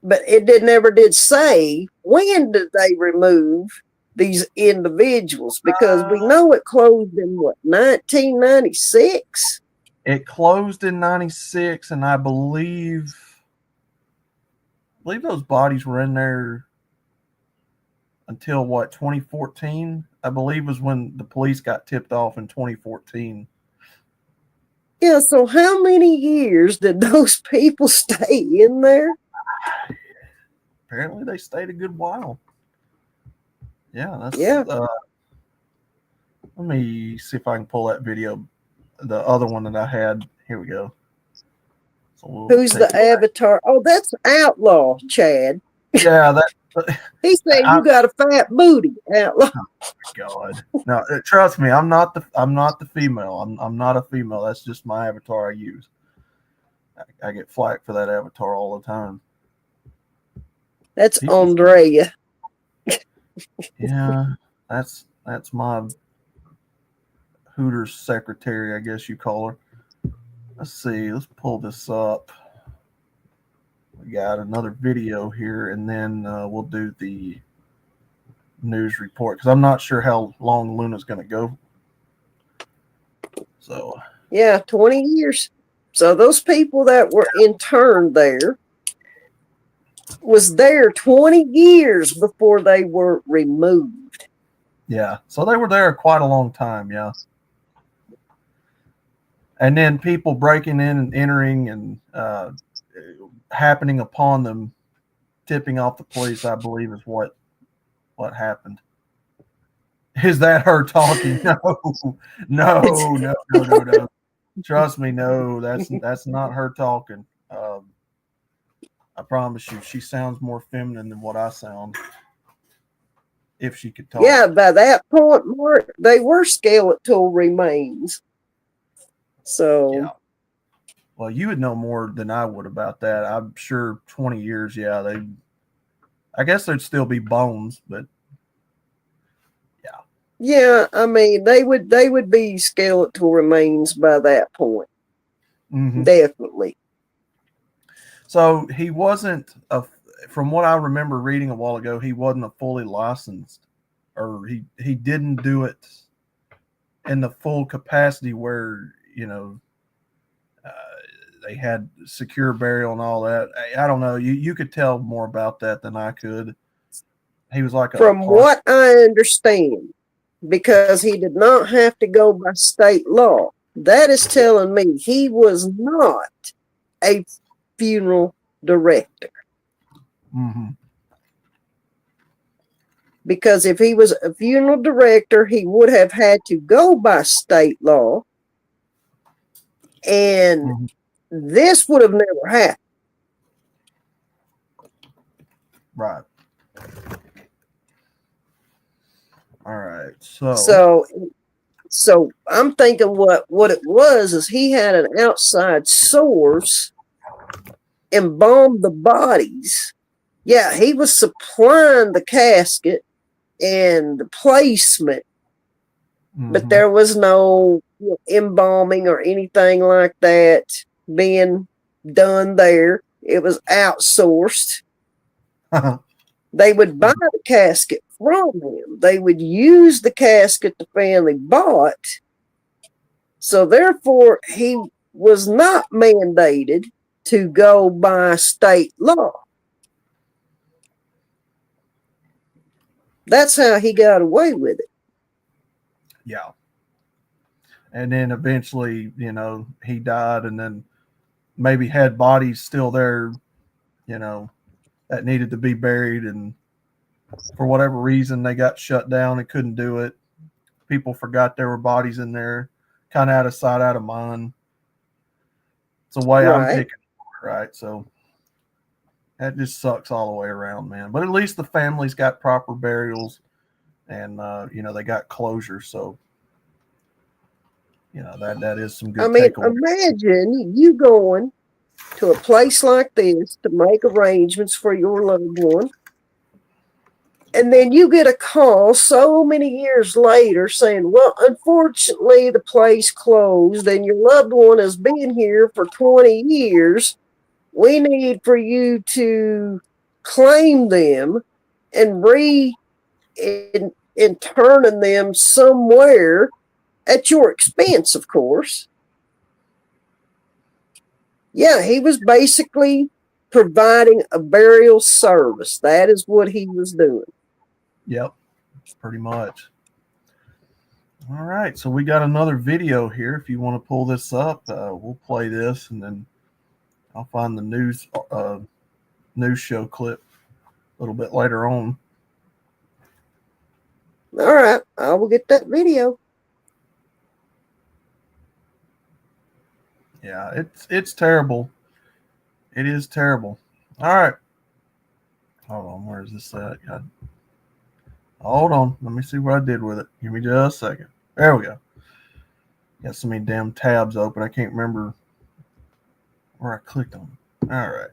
But it never did say when did they remove these individuals, because we know it closed in 1996. It closed in 96, and I believe those bodies were in there until 2014, I believe, was when the police got tipped off in 2014. Yeah, so how many years did those people stay in there? Apparently they stayed a good while. Yeah, Yeah. Let me see if I can pull that video, the other one that I had. Here we go. Who's the avatar? Oh, that's Outlaw, Chad. Yeah, that. He said you got a fat booty, Outlaw. Oh God, no! Trust me, I'm not the female. I'm not a female. That's just my avatar I use. I get flack for that avatar all the time. That's Andrea. Yeah, that's my Hooters secretary, I guess you call her. Let's see. Let's pull this up. We got another video here, and then we'll do the news report, because I'm not sure how long Luna's going to go. So yeah, 20 years. So those people that were interned there was there 20 years before they were removed. Yeah, so they were there quite a long time. Yeah. And then people breaking in and entering and happening upon them, tipping off the police, I believe, is what happened. Is that her talking? No. Trust me, no, that's not her talking. I promise you, she sounds more feminine than what I sound. If she could talk. Yeah, by that point, Mark, they were skeletal remains. So, yeah. Well, you would know more than I would about that. I'm sure 20 years, yeah, I guess there'd still be bones, but yeah. Yeah, I mean, they would be skeletal remains by that point. Mm-hmm. Definitely. So he wasn't from what I remember reading a while ago, he wasn't a fully licensed, or he didn't do it in the full capacity where, they had secure burial and all that. I don't know. You could tell more about that than I could. He was like from what I understand, because he did not have to go by state law. That is telling me he was not a funeral director. Mm-hmm. Because if he was a funeral director, he would have had to go by state law. And this would have never happened. Right. All right. So I'm thinking what it was is he had an outside source embalmed the bodies. Yeah, he was supplying the casket and the placement, but there was no embalming or anything like that being done there. It was outsourced. They would buy the casket from him. They would use the casket the family bought. So therefore, he was not mandated to go by state law. That's how he got away with it. Yeah. And then eventually, he died, and then maybe had bodies still there, that needed to be buried, and for whatever reason they got shut down and couldn't do it. People forgot there were bodies in there, kind of out of sight, out of mind. It's the way I'm picking it, right? So that just sucks all the way around, man. But at least the family's got proper burials, and they got closure. So that is some good. Imagine you going to a place like this to make arrangements for your loved one, and then you get a call so many years later saying, well, unfortunately, the place closed and your loved one has been here for 20 years. We need for you to claim them and interning them somewhere at your expense, of course. Yeah, he was basically providing a burial service. That is what he was doing. Yep, pretty much. All right, so we got another video here. If you want to pull this up, we'll play this, and then I'll find the news show clip a little bit later on. All right, I will get that video. Yeah, it's terrible. It is terrible. All right. Hold on, where is this at? Hold on. Let me see what I did with it. Give me just a second. There we go. Got so many damn tabs open. I can't remember where I clicked on. All right.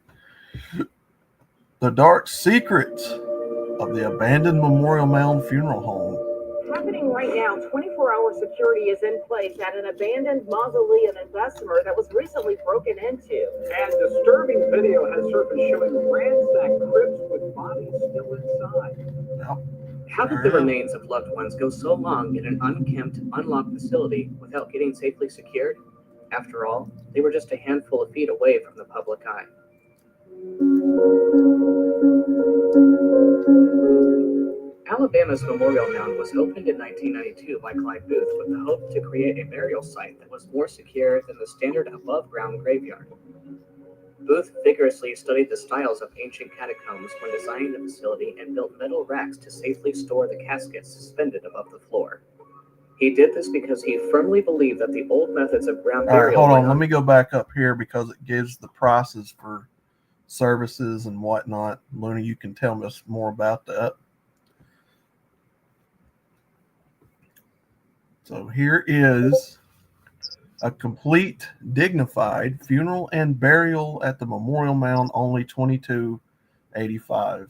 The dark secret of the abandoned Memorial Mound Funeral Home. Happening right now, 24-hour security is in place at an abandoned mausoleum in Bessemer that was recently broken into. And disturbing video has surfaced showing ransacked crypts with bodies still inside. Yep. How did the remains of loved ones go so long in an unkempt, unlocked facility without getting safely secured? After all, they were just a handful of feet away from the public eye. Alabama's Memorial Mound was opened in 1992 by Clyde Booth with the hope to create a burial site that was more secure than the standard above-ground graveyard. Booth vigorously studied the styles of ancient catacombs when designing the facility and built metal racks to safely store the caskets suspended above the floor. He did this because he firmly believed that the old methods of ground burial... All right, hold on. Let me go back up here because it gives the prices for services and whatnot. Luna, you can tell us more about that. So here is a complete, dignified funeral and burial at the Memorial Mound, only $22.85.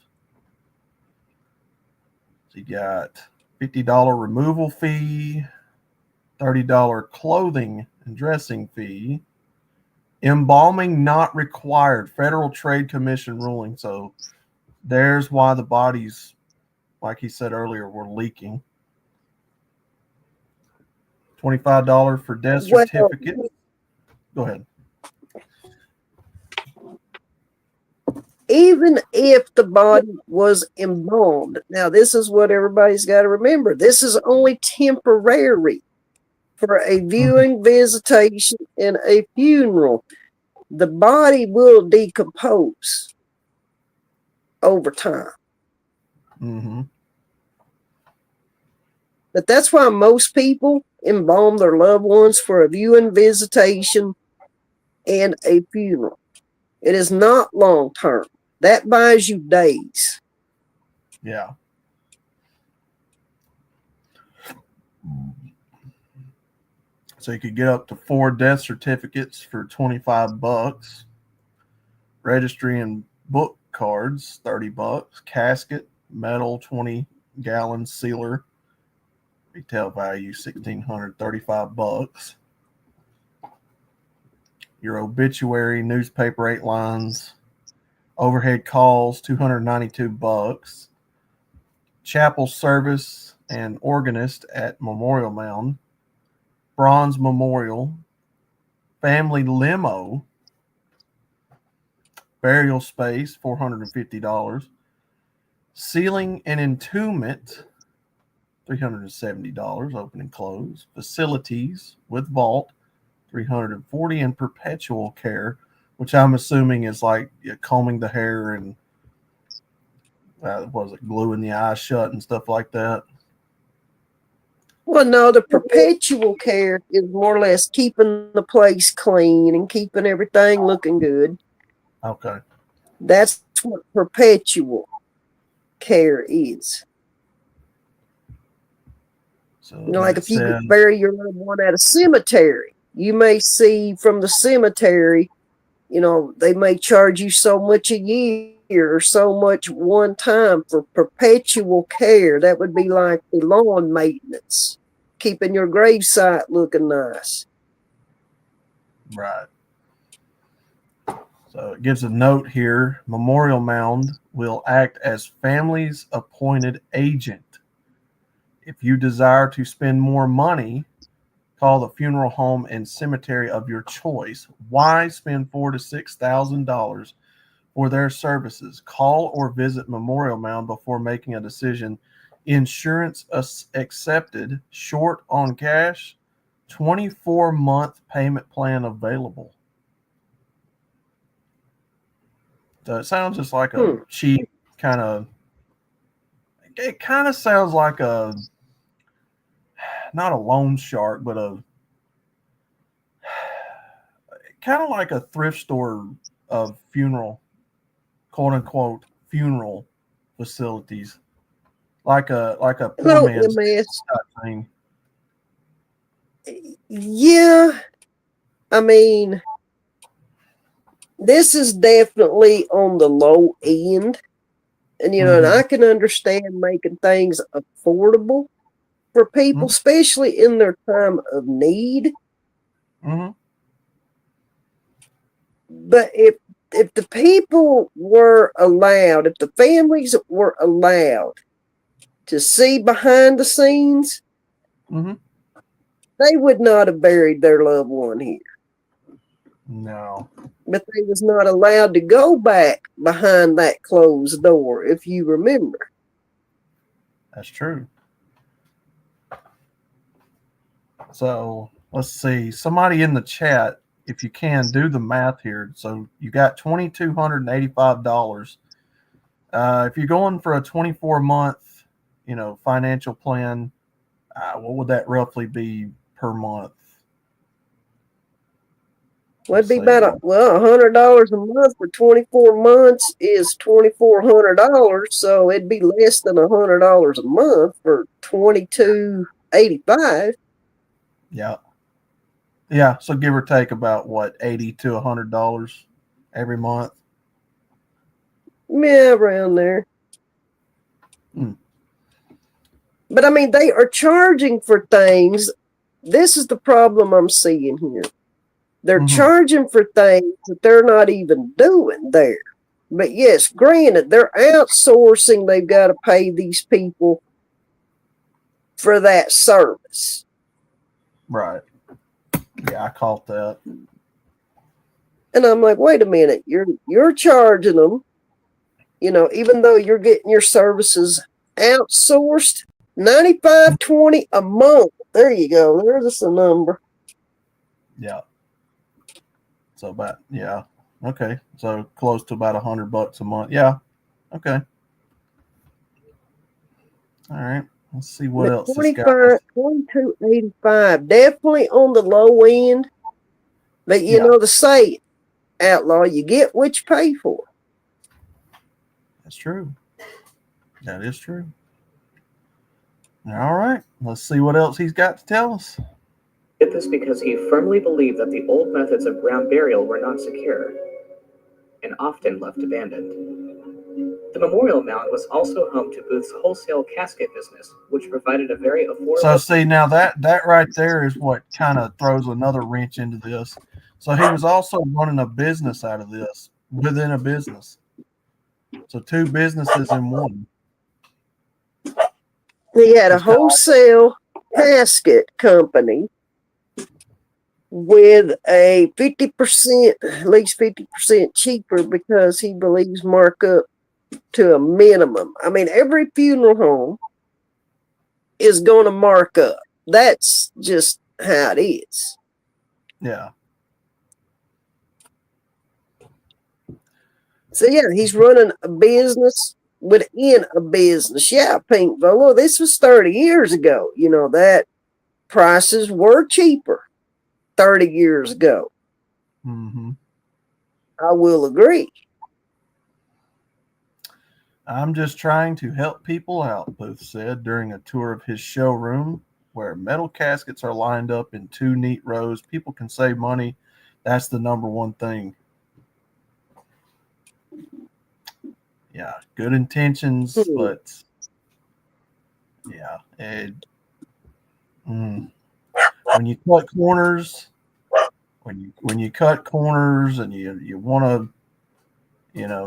So you got $50 removal fee, $30 clothing and dressing fee, embalming not required, Federal Trade Commission ruling. So there's why the bodies, like he said earlier, were leaking. $25 for death certificate. Go ahead. Even if the body was embalmed. Now, this is what everybody's got to remember. This is only temporary. for a viewing, visitation, and a funeral. The body will decompose over time. Mm-hmm. But that's why most people embalm their loved ones for a viewing, visitation, and a funeral. It is not long term. That buys you days. Yeah. So you could get up to 4 death certificates for $25. Registry and book cards, $30. Casket, metal, 20-gallon sealer. Retail value $1,635. Your obituary, newspaper, 8 lines. Overhead calls, $292. Chapel service and organist at Memorial Mound. Bronze memorial. Family limo. Burial space, $450. Ceiling and entombment, $370, open and close. Facilities with vault, $340, and perpetual care, which I'm assuming is like combing the hair and gluing the eyes shut and stuff like that. Well, no, the perpetual care is more or less keeping the place clean and keeping everything looking good. Okay. That's what perpetual care is. So Like if you bury your loved one at a cemetery, you may see from the cemetery, they may charge you so much a year or so much one time for perpetual care. That would be like the lawn maintenance, keeping your gravesite looking nice. Right. So it gives a note here. Memorial Mound will act as family's appointed agent. If you desire to spend more money, call the funeral home and cemetery of your choice. Why spend $4,000 to $6,000 for their services? Call or visit Memorial Mound before making a decision. Insurance accepted, short on cash, 24-month payment plan available. So it sounds just like a cheap kind of. It kind of sounds like not a loan shark, but kind of like a thrift store of funeral, quote unquote, funeral facilities, like a poor man's thing. Yeah, I mean, this is definitely on the low end. And, and I can understand making things affordable for people, especially in their time of need. Mm-hmm. But if the people were allowed, if the families were allowed to see behind the scenes, they would not have buried their loved one here. No. But they was not allowed to go back behind that closed door, if you remember. That's true. So let's see. Somebody in the chat, if you can, do the math here. So you got $2,285. If you're going for a 24-month, financial plan, what would that roughly be per month? Well, it'd be about $100 a month for 24 months is $2,400. So it'd be less than $100 a month for $2,285. Yeah. Yeah. So give or take about $80 to $100 every month. Yeah, around there. But I mean, they are charging for things. This is the problem I'm seeing here. They're charging for things that they're not even doing there. But yes, granted, they're outsourcing. They've got to pay these people for that service. Right. Yeah, I caught that. And I'm like, wait a minute, you're charging them, even though you're getting your services outsourced, $95.20 a month There you go. There's the number. Yeah. So about, yeah. Okay. So close to about $100 a month. Yeah. Okay. All right. Let's see what else this guy. 22.85. Definitely on the low end. But you know the saying, Outlaw, you get what you pay for. That's true. That is true. All right. Let's see what else he's got to tell us. Did this because he firmly believed that the old methods of ground burial were not secure and often left abandoned. The memorial mound was also home to Booth's wholesale casket business, which provided a very affordable. So see, now that right there is what kind of throws another wrench into this. So he was also running a business out of this within a business. So two businesses in one. He had a wholesale casket company with a 50%, at least 50% cheaper because he believes markup to a minimum. I mean, every funeral home is going to mark up. That's just how it is. Yeah. So yeah, he's running a business within a business. Yeah, Pink Volo. This was 30 years ago. You know that prices were cheaper 30 years ago. Mm-hmm. I will agree. I'm just trying to help people out, Booth said during a tour of his showroom where metal caskets are lined up in two neat rows. People can save money. That's the number one thing. Yeah, good intentions, but yeah, when you cut corners, when you cut corners and you want to,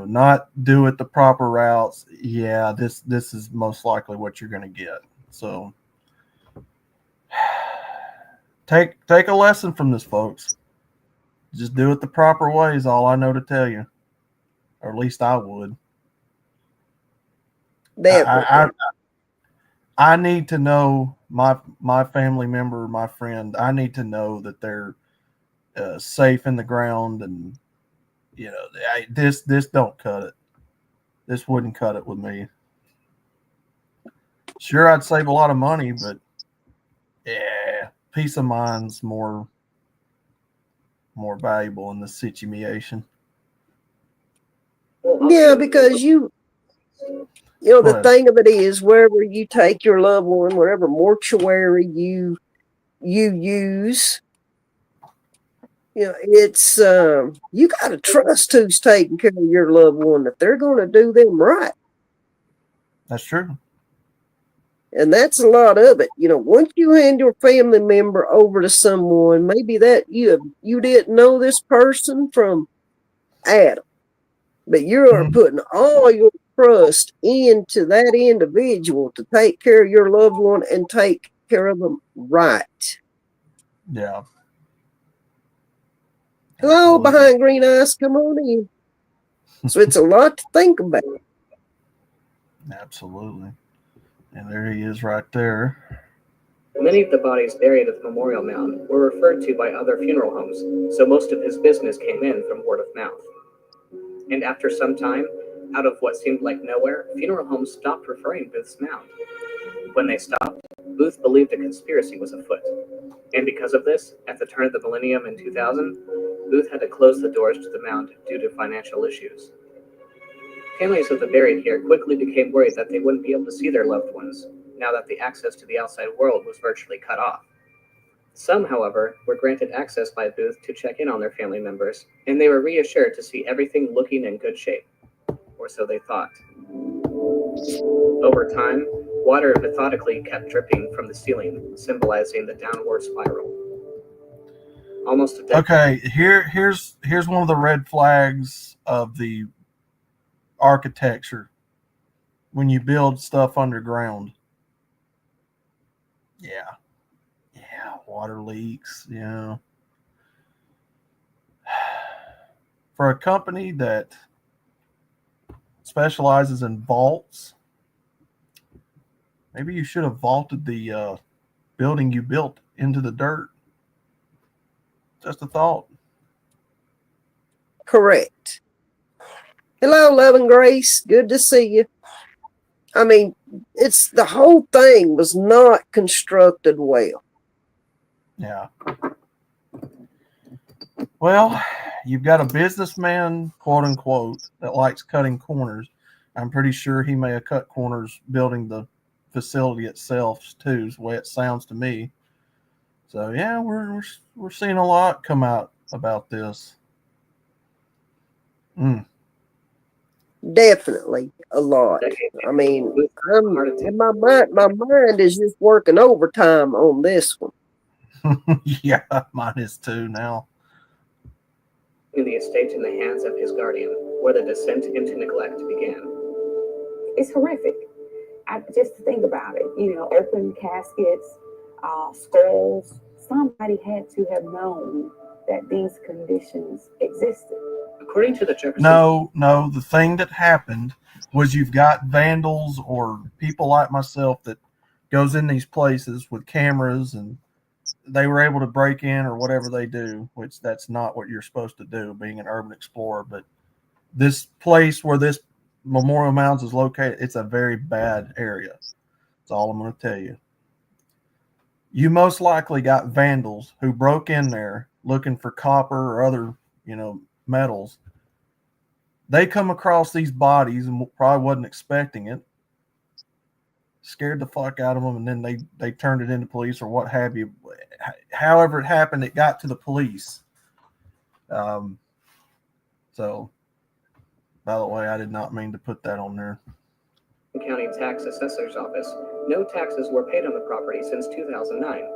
not do it the proper routes, yeah, this is most likely what you're going to get. So take a lesson from this, folks. Just do it the proper way is all I know to tell you, or at least I would. I need to know my family member, my friend. I need to know that they're safe in the ground, and this don't cut it. This wouldn't cut it with me. Sure, I'd save a lot of money, but yeah, peace of mind's more valuable in this situation. Yeah, because the thing of it is, wherever you take your loved one, whatever mortuary you use, it's you got to trust who's taking care of your loved one, that they're going to do them right. That's true. And that's a lot of it. Once you hand your family member over to someone, maybe that you didn't know this person from Adam, but you're putting all your trust into that individual to take care of your loved one and take care of them right. Yeah. Hello, behind green eyes, come on in. So it's a lot to think about. Absolutely. And there he is right there. Many of the bodies buried at the memorial mound were referred to by other funeral homes, so most of his business came in from word of mouth. And after some time, out of what seemed like nowhere, funeral homes stopped referring Booth's mound. When they stopped, Booth believed a conspiracy was afoot. And because of this, at the turn of the millennium in 2000, Booth had to close the doors to the mound due to financial issues. Families of the buried here quickly became worried that they wouldn't be able to see their loved ones, now that the access to the outside world was virtually cut off. Some, however, were granted access by Booth to check in on their family members, and they were reassured to see everything looking in good shape. Or so they thought. Over time, water methodically kept dripping from the ceiling, symbolizing the downward spiral. Almost a decade. Okay, here's one of the red flags of the architecture when you build stuff underground. Yeah, water leaks. For a company that specializes in vaults, maybe you should have vaulted the building you built into the dirt. Just a thought. Correct. Hello, Love and Grace. Good to see you. I mean, it's the whole thing was not constructed well. Yeah. Well, you've got a businessman, quote unquote, that likes cutting corners. I'm pretty sure he may have cut corners building the facility itself too, is the way it sounds to me. So yeah, we're seeing a lot come out about this. Definitely a lot. I mean, my mind is just working overtime on this one. Yeah, mine is too now. The estate in the hands of his guardian, where the descent into neglect began. It's horrific. Just to think about it, open caskets, skulls. Somebody had to have known that these conditions existed. According to the Jefferson. No, the thing that happened was you've got vandals or people like myself that goes in these places with cameras and they were able to break in or whatever they do, which that's not what you're supposed to do being an urban explorer. But this place where this Memorial Mounds is located, it's a very bad area. That's all I'm going to tell you. You most likely got vandals who broke in there looking for copper or other, metals. They come across these bodies and probably wasn't expecting it. Scared the fuck out of them, and then they turned it into police or what have you. However it happened, it got to the police. So, by the way, I did not mean to put that on there. County Tax Assessor's Office. No taxes were paid on the property since 2009.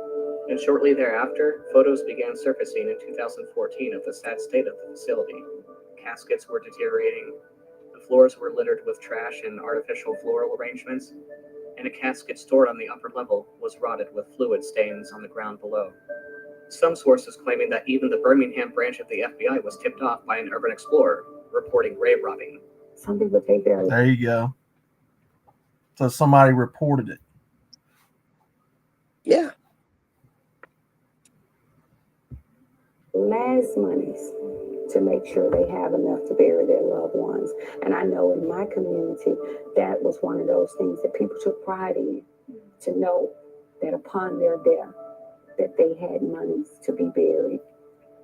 And shortly thereafter, photos began surfacing in 2014 of the sad state of the facility. Caskets were deteriorating, the floors were littered with trash and artificial floral arrangements, and a casket stored on the upper level was rotted with fluid stains on the ground below. Some sources claiming that even the Birmingham branch of the FBI was tipped off by an urban explorer reporting grave robbing. Some people take their There you go. So somebody reported it. Yeah. last monies to make sure they have enough to bury their loved ones. And I know in my community, that was one of those things that people took pride in, to know that upon their death, that they had monies to be buried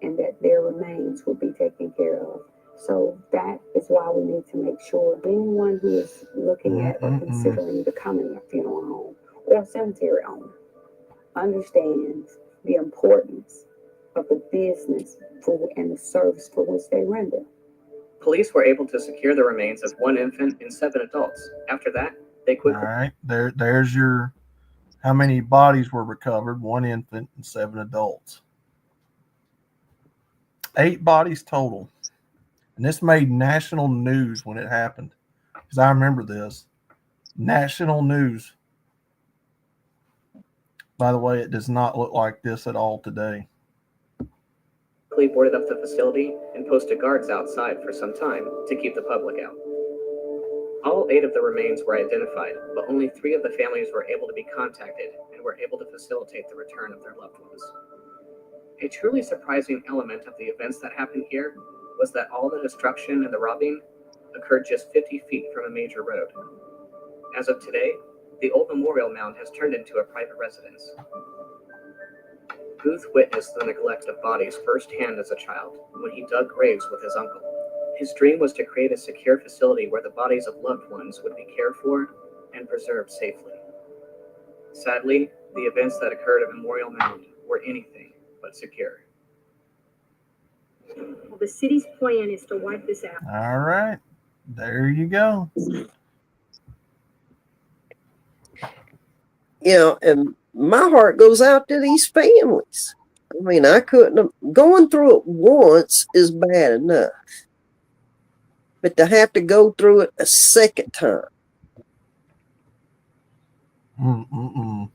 and that their remains would be taken care of. So that is why we need to make sure anyone who is looking at or considering becoming a funeral home or a cemetery owner understands the importance of the business and the service for which they render. Police were able to secure the remains of one infant and 7 adults. After that, they quickly... All right, there's your... How many bodies were recovered? 1 infant and 7 adults. 8 bodies total. And this made national news when it happened. Because I remember this. National news. By the way, it does not look like this at all today. boarded up the facility and posted guards outside for some time to keep the public out. All 8 of the remains were identified, but only 3 of the families were able to be contacted and were able to facilitate the return of their loved ones. A truly surprising element of the events that happened here was that all the destruction and the robbing occurred just 50 feet from a major road. As of today, the old memorial mound has turned into a private residence. Booth witnessed the neglect of bodies firsthand as a child when he dug graves with his uncle. His dream was to create a secure facility where the bodies of loved ones would be cared for and preserved safely. Sadly, the events that occurred at Memorial Mound were anything but secure. Well, the city's plan is to wipe this out. All right. There you go. You know, and my heart goes out to these families. I mean, I couldn't have, going through it once is bad enough. But to have to go through it a second time. To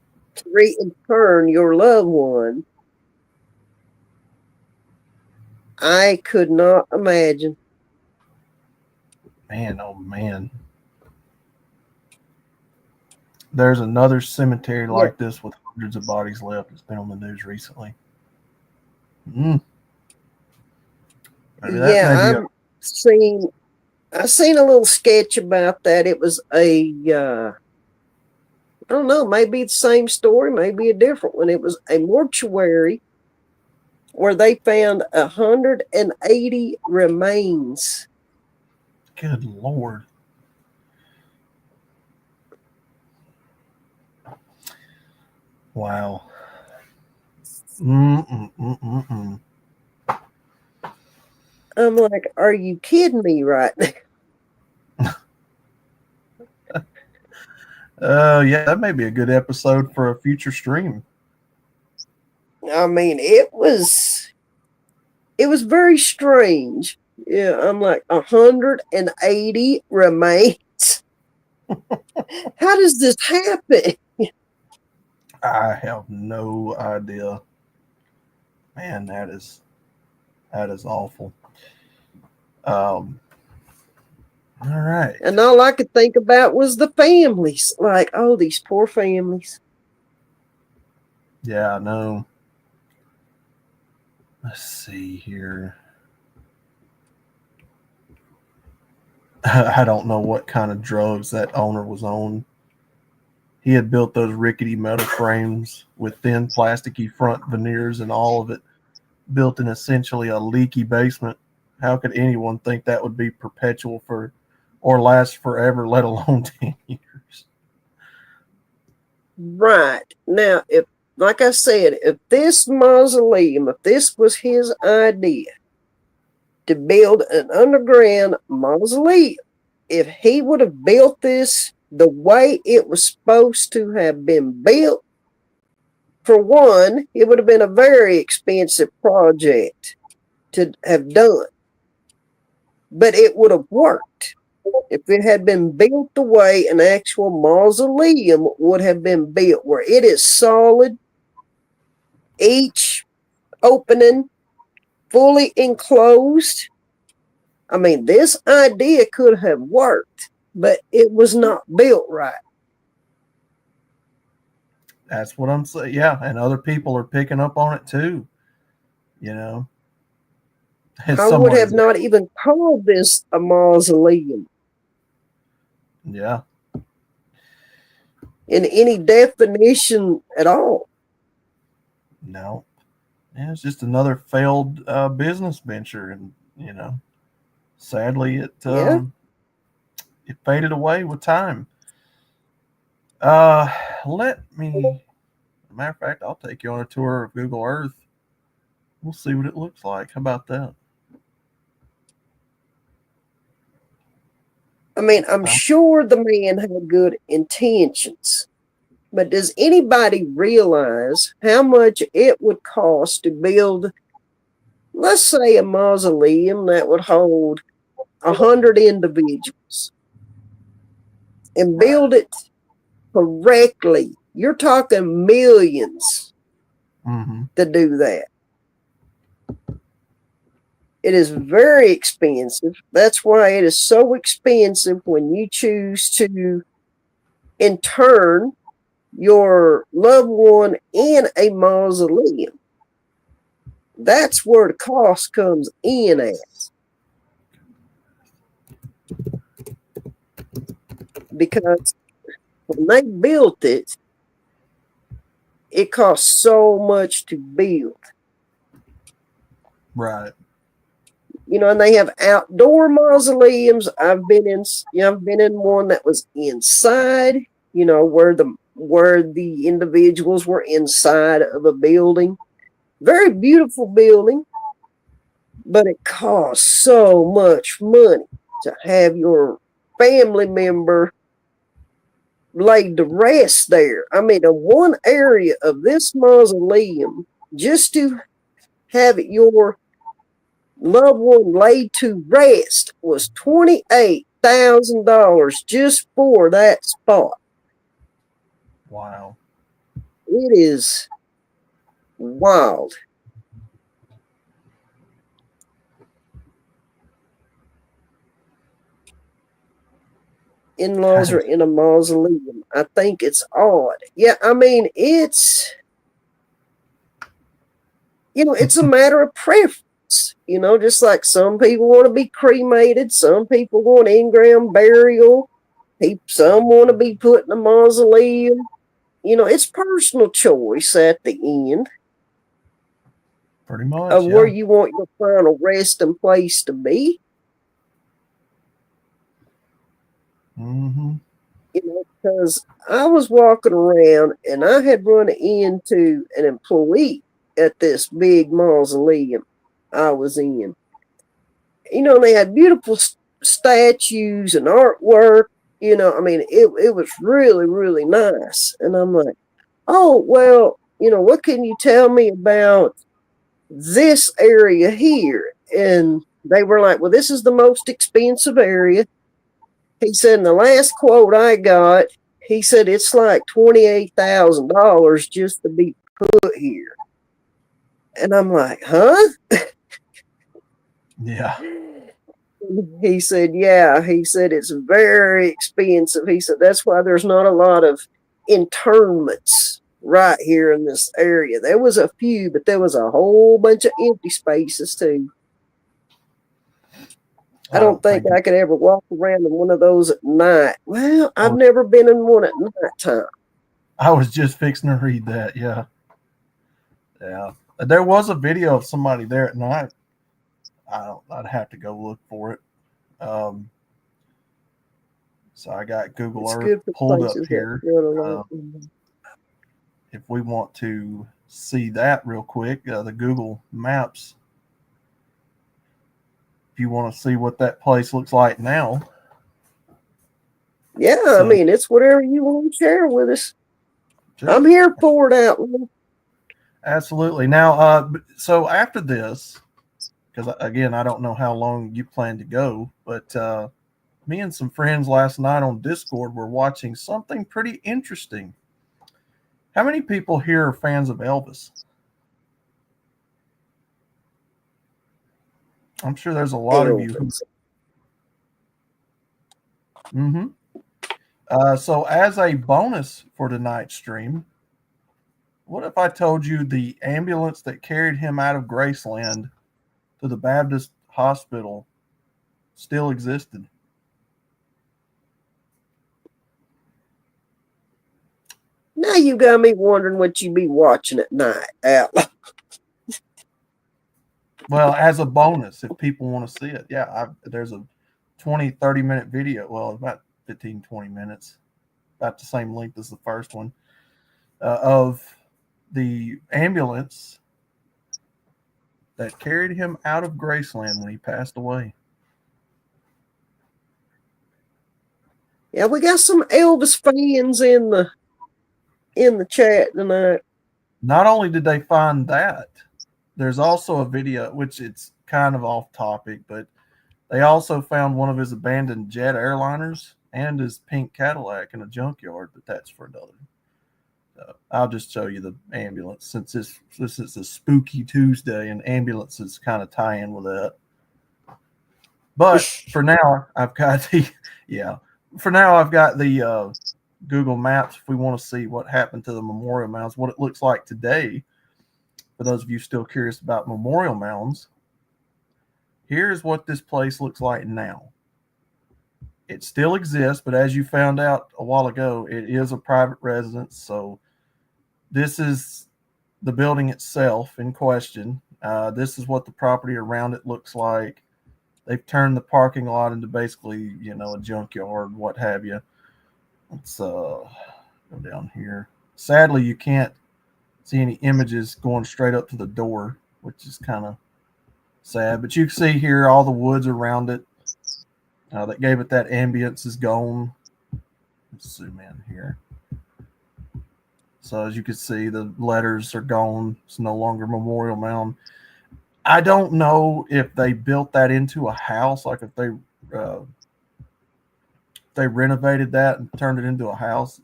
return your loved one, I could not imagine. Man, oh man. There's another cemetery like this with hundreds of bodies left. It's been on the news recently. Maybe that may be I seen a little sketch about that. It was I don't know, maybe it's the same story, maybe a different one. It was a mortuary where they found 180 remains. Good Lord. Wow. I'm like, are you kidding me right now? Yeah, that may be a good episode for a future stream. I mean, it was very strange. Yeah, I'm like 180 remains. How does this happen? I have no idea. Man, that is awful. All right. And all I could think about was the families. Like, oh, these poor families. Yeah, I know. Let's see here. I don't know what kind of drugs that owner was on. He had built those rickety metal frames with thin plasticky front veneers and all of it built in essentially a leaky basement. How could anyone think that would be perpetual or last forever, let alone 10 years? Right. Now, if, like I said, if this mausoleum, if this was his idea to build an underground mausoleum, if he would have built this the way it was supposed to have been built, for one, it would have been a very expensive project to have done. But it would have worked if it had been built the way an actual mausoleum would have been built, where it is solid, each opening fully enclosed. I mean, this idea could have worked, but it was not built right. That's what I'm saying. Yeah, and other people are picking up on it too. You know, I would have not even called this a mausoleum. Yeah. In any definition at all. No. Yeah, it's just another failed business venture, and sadly it faded away with time. Matter of fact, I'll take you on a tour of Google Earth. We'll see what it looks like. How about that? I mean, I'm sure the man had good intentions, but does anybody realize how much it would cost to build, let's say, a mausoleum that would hold 100 individuals and build it correctly? You're talking millions to do that. It is very expensive. That's why it is so expensive when you choose to intern your loved one in a mausoleum. That's where the cost comes in at. Because when they built it, it cost so much to build. Right. And they have outdoor mausoleums. I've been in one that was inside, where the individuals were inside of a building. Very beautiful building, but it costs so much money to have your family member laid to rest there. I mean, in one area of this mausoleum, just to have your loved one laid to rest was $28,000 just for that spot. Wow. It is wild. in-laws are in a mausoleum. I think it's odd. Yeah, I mean, it's a matter of preference. Just like some people want to be cremated, some people want in-ground burial, some want to be put in a mausoleum. It's personal choice at the end Pretty much, of yeah. where you want your final resting place to be. Mm-hmm. Because I was walking around and I had run into an employee at this big mausoleum I was in. They had beautiful statues and artwork. I mean, it was really, really nice. And I'm like, oh, well, what can you tell me about this area here? And they were like, well, this is the most expensive area. He said, in the last quote I got, he said, it's like $28,000 just to be put here. And I'm like, huh? Yeah. He said, yeah. He said, it's very expensive. He said, that's why there's not a lot of internments right here in this area. There was a few, but there was a whole bunch of empty spaces too. I don't think I could ever walk around in one of those at night. Well, I've never been in one at nighttime. I was just fixing to read that. Yeah. Yeah. There was a video of somebody there at night. I'd have to go look for it. So I got Google Earth pulled up here. If we want to see that real quick, the Google Maps, if you want to see what that place looks like now. Yeah, so, I mean, it's whatever you want to share with us. Sure. I'm here for it, Outlaw. Absolutely. Now, so after this, because again, I don't know how long you plan to go, but me and some friends last night on Discord were watching something pretty interesting. How many people here are fans of Elvis? I'm sure there's a lot of you. So as a bonus for tonight's stream, what if I told you the ambulance that carried him out of Graceland to the Baptist hospital still existed? Now you got me wondering what you be watching at night, Outlaw. Well, as a bonus, if people want to see it. Yeah, there's a 20-30 minute video. Well, about 15-20 minutes, about the same length as the first one, of the ambulance that carried him out of Graceland when he passed away. Yeah, we got some Elvis fans in the chat tonight. Not only did they find that, there's also a video, which it's kind of off topic, but they also found one of his abandoned jet airliners and his pink Cadillac in a junkyard, but that's for another. I'll just show you the ambulance since this is a spooky Tuesday and ambulances kind of tie in with that. But for now, I've got the Google Maps if we want to see what happened to the memorial mounds, what it looks like today. For those of you still curious about memorial mounds, here's what this place looks like now. It still exists, but as you found out a while ago, it is a private residence. So this is the building itself in question. This is what the property around it looks like. They've turned the parking lot into basically, a junkyard, what have you. Let's go down here. Sadly, you can't see any images going straight up to the door, which is kind of sad. But you can see here all the woods around it that gave it that ambience is gone. Let's zoom in here. So as you can see, the letters are gone. It's no longer Memorial Mound. I don't know if they built that into a house, like if they renovated that and turned it into a house.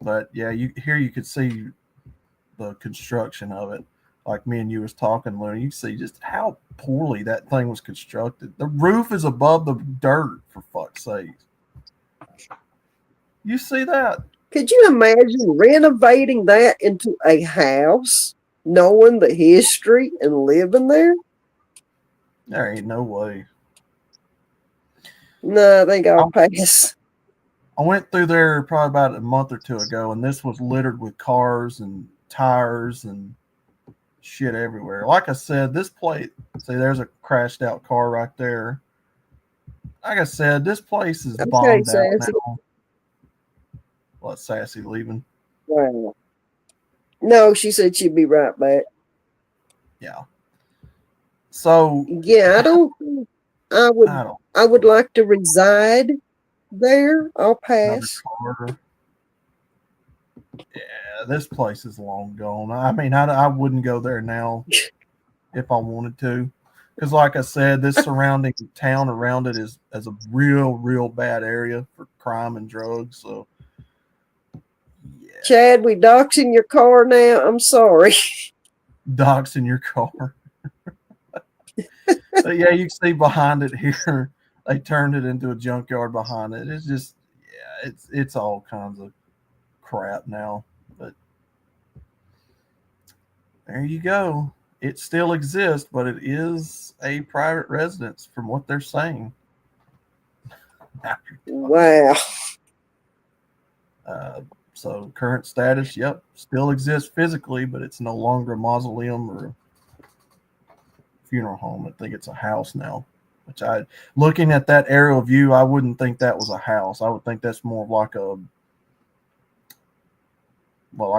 But yeah, you could see the construction of it. Like me and you was talking, Luna, you see just how poorly that thing was constructed. The roof is above the dirt, for fuck's sake. You see that? Could you imagine renovating that into a house, knowing the history and living there? There ain't no way. No, I think I'll pass. I went through there probably about a month or two ago, and this was littered with cars and tires and shit everywhere. Like I said, this place, see, there's a crashed out car right there. Like I said, this place is Okay, bombed out Sassy. now. What, Sassy leaving? Wow. No, she said she'd be right back. Yeah. So Yeah, I would like to reside there. I'll pass. Yeah, this place is long gone. I mean, I wouldn't go there now if I wanted to, because like I said, this surrounding town around it is a real bad area for crime and drugs. So, yeah. Chad, we doxing your car now. I'm sorry. Doxing your car. But yeah, you can see behind it here. They turned it into a junkyard behind it. It's just, yeah, it's all kinds of crap now. But there you go. It still exists, but it is a private residence from what they're saying. Wow. So current status, yep, still exists physically, but it's no longer a mausoleum or a funeral home. I think it's a house now. Which looking at that aerial view, I wouldn't think that was a house. I would think that's more of like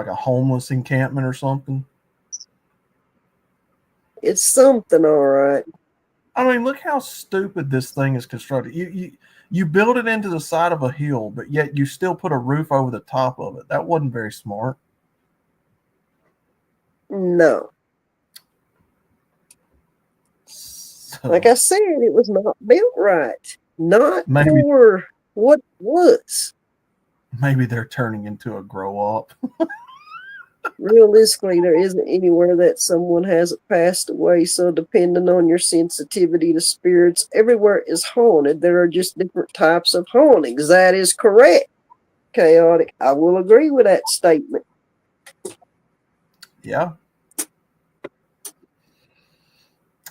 a homeless encampment or something. It's something, all right. I mean, look how stupid this thing is constructed. You build it into the side of a hill, but yet you still put a roof over the top of it. That wasn't very smart. No. So, like I said, it was not built right. Not Maybe. for what was. maybe they're turning into a grow up. Realistically, there isn't anywhere that someone hasn't passed away. So, depending on your sensitivity to spirits, everywhere is haunted. There are just different types of hauntings. That is correct. Chaotic. I will agree with that statement. Yeah.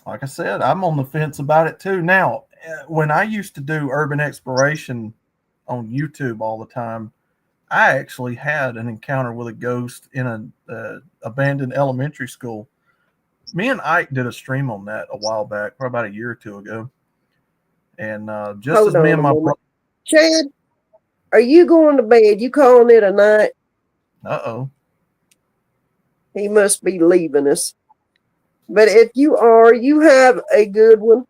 Like I said, I'm on the fence about it too. Now, when I used to do urban exploration on YouTube all the time, I actually had an encounter with a ghost in an abandoned elementary school. Me and Ike did a stream on that a while back, probably about a year or two ago. And just Hold as me on and a my moment. Chad, are you going to bed? You calling it a night? brother, He must be leaving us. But if you are, you have a good one.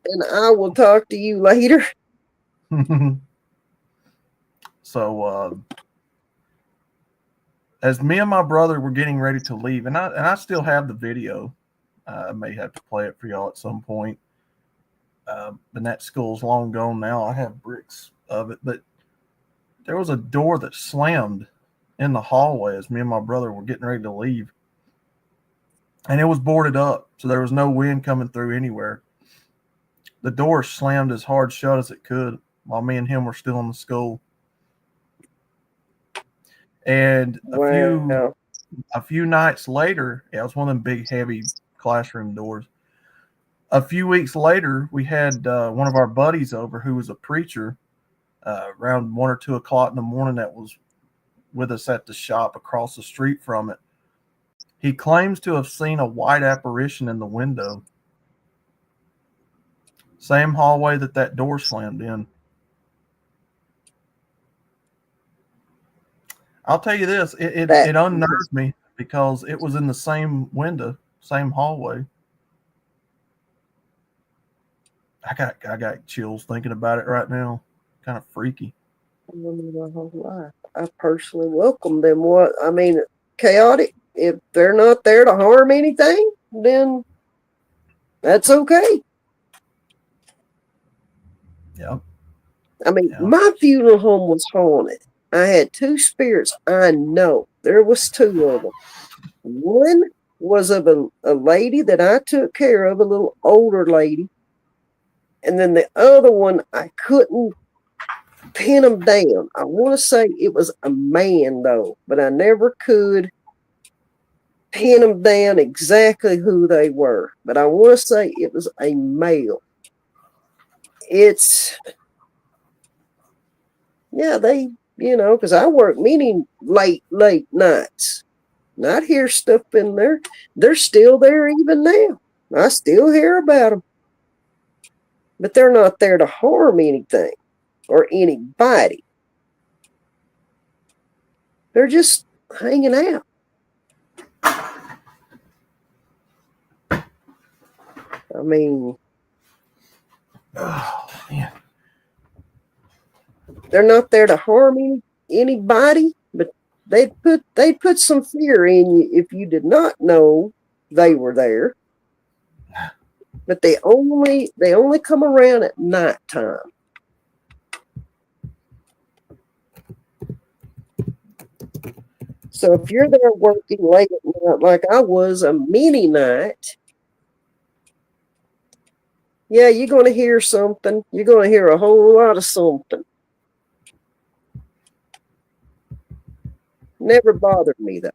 And I will talk to you later. So as me and my brother were getting ready to leave, and I still have the video. I may have to play it for y'all at some point. And that school's long gone now. I have bricks of it, but there was a door that slammed in the hallway as me and my brother were getting ready to leave. And it was boarded up, so there was no wind coming through anywhere. The door slammed as hard shut as it could while me and him were still in the school. And a few nights later, it was one of them big, heavy classroom doors. A few weeks later, we had one of our buddies over who was a preacher around 1 or 2 o'clock in the morning that was with us at the shop across the street from it. He claims to have seen a white apparition in the window. Same hallway that door slammed in. I'll tell you this, it unnerved me because it was in the same window, same hallway. I got chills thinking about it right now. Kind of freaky. My whole life. I personally welcome them. Chaotic. If they're not there to harm anything, then that's okay. Yep. My funeral home was haunted. I had 2 spirits. I know there was 2 of them. One was of a lady that I took care of, a little older lady. And then the other one, I couldn't pin them down. I want to say it was a man though, but I never could pin them down exactly who they were. But I want to say it was a male. They, because I work many late nights. And I'd hear stuff in there. They're still there even now. I still hear about them. But they're not there to harm anything or anybody. They're just hanging out. I mean, Oh, man. they're not there to harm anybody, but they'd put some fear in you if you did not know they were there. But they only come around at nighttime. So if you're there working late at night, like I was, a mini night, yeah, you're going to hear something. You're going to hear a whole lot of something. Never bothered me though.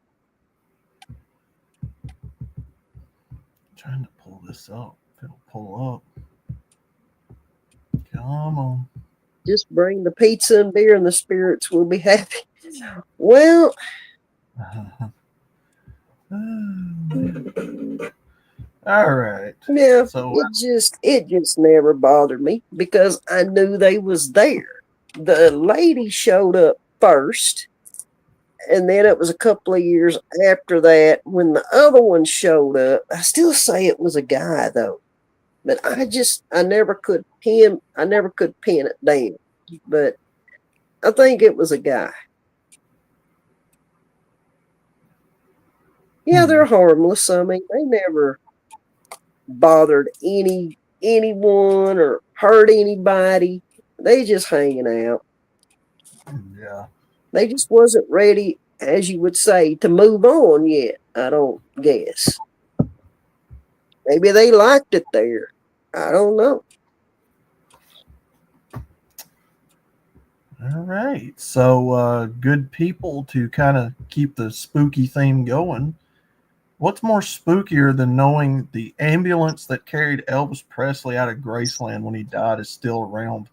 Trying to pull this up. If it'll pull up. Come on. Just bring the pizza and beer and the spirits will be happy. Well, all right. yeah, So it just never bothered me because I knew they was there. The lady showed up first, and then it was a couple of years after that when the other one showed up. I still say it was a guy though, but I never could pin it down. But I think it was a guy. Yeah, they're harmless. I mean, they never bothered anyone or hurt anybody. They just hanging out. yeah. They just wasn't ready, as you would say, to move on yet, I don't guess. Maybe they liked it there. I don't know. All right. So good people to kind of keep the spooky theme going. What's more spookier than knowing the ambulance that carried Elvis Presley out of Graceland when he died is still around?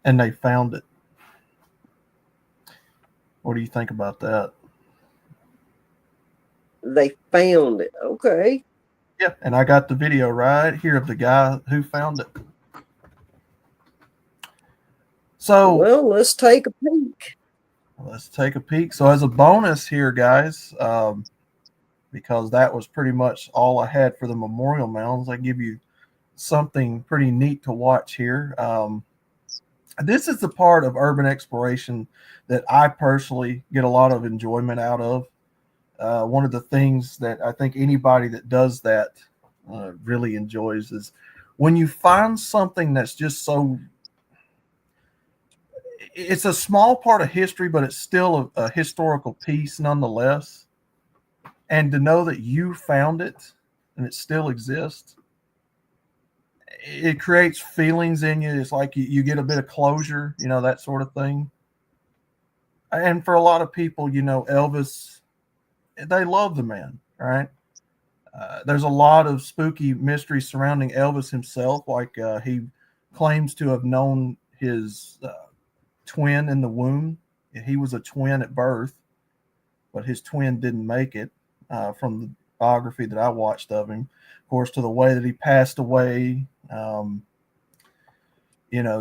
And they found it. What do you think about that? They found it. Okay. Yeah, and I got the video right here of the guy who found it. So, well, let's take a peek. Let's take a peek. So, as a bonus here, guys, because that was pretty much all I had for the memorial mounds, I give you something pretty neat to watch here. This is the part of urban exploration that I personally get a lot of enjoyment out of. One of the things that I think anybody that does that really enjoys is when you find something that's just so, it's a small part of history, but it's still a historical piece nonetheless. And to know that you found it and it still exists, it creates feelings in you. It's like you get a bit of closure, that sort of thing. And for a lot of people, Elvis, they love the man, right? There's a lot of spooky mystery surrounding Elvis himself. Like he claims to have known his twin in the womb. He was a twin at birth, but his twin didn't make it from the biography that I watched of him. Of course, to the way that he passed away,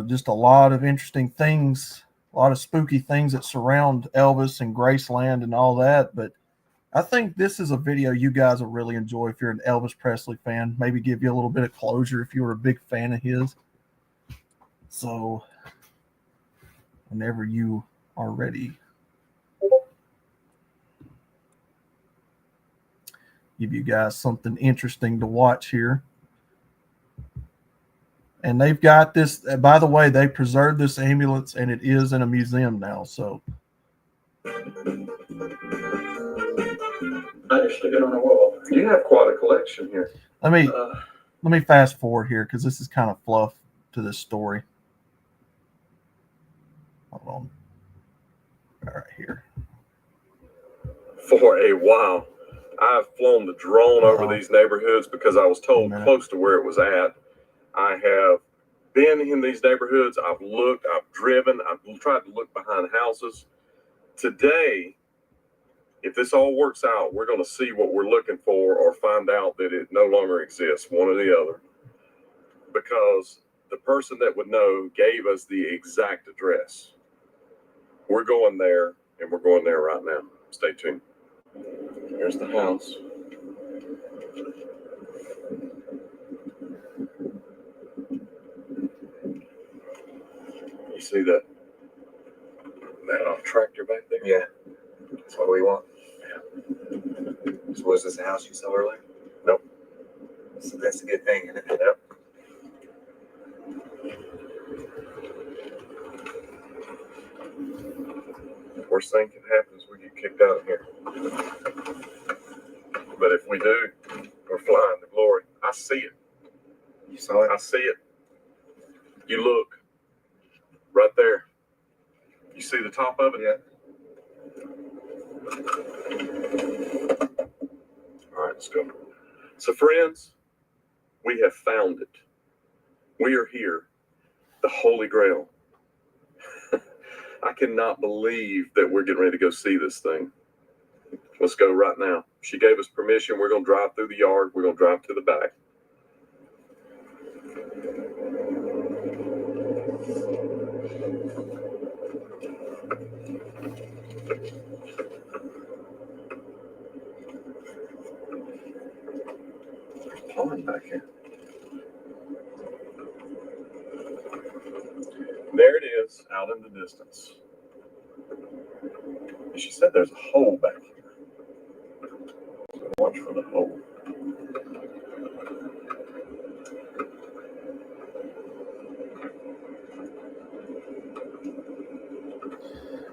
just a lot of interesting things, a lot of spooky things that surround Elvis and Graceland and all that. But I think this is a video you guys will really enjoy if you're an Elvis Presley fan. Maybe give you a little bit of closure if you were a big fan of his. So whenever you are ready, give you guys something interesting to watch here. And they've got this, by the way, they preserved this ambulance and it is in a museum now. So I just stick it on the wall. You have quite a collection here. let me fast forward here because this is kind of fluff to this story. Hold on. All right, here. For a while, I've flown the drone over these neighborhoods because I was told close to where it was at. I have been in these neighborhoods. I've looked, I've driven, I've tried to look behind houses. Today, if this all works out, we're going to see what we're looking for or find out that it no longer exists, one or the other. Because the person that would know gave us the exact address. We're going there, and we're going there right now. Stay tuned. Here's the house. You see that tractor back there? Yeah. That's what we want. Yeah. So was this the house you saw earlier? Nope. So that's a good thing, isn't it? Yep. Worst thing can happen is we get kicked out of here. But if we do, we're flying to glory. I see it. You saw it? I see it. You look right there. You see the top of it? Yeah. All right, let's go. So, friends, we have found it. We are here. The Holy Grail. I cannot believe that we're getting ready to go see this thing. Let's go right now. She gave us permission. We're going to drive through the yard. We're going to drive to the back. Pond back here. There it is, out in the distance. And she said there's a hole back here. So watch for the hole.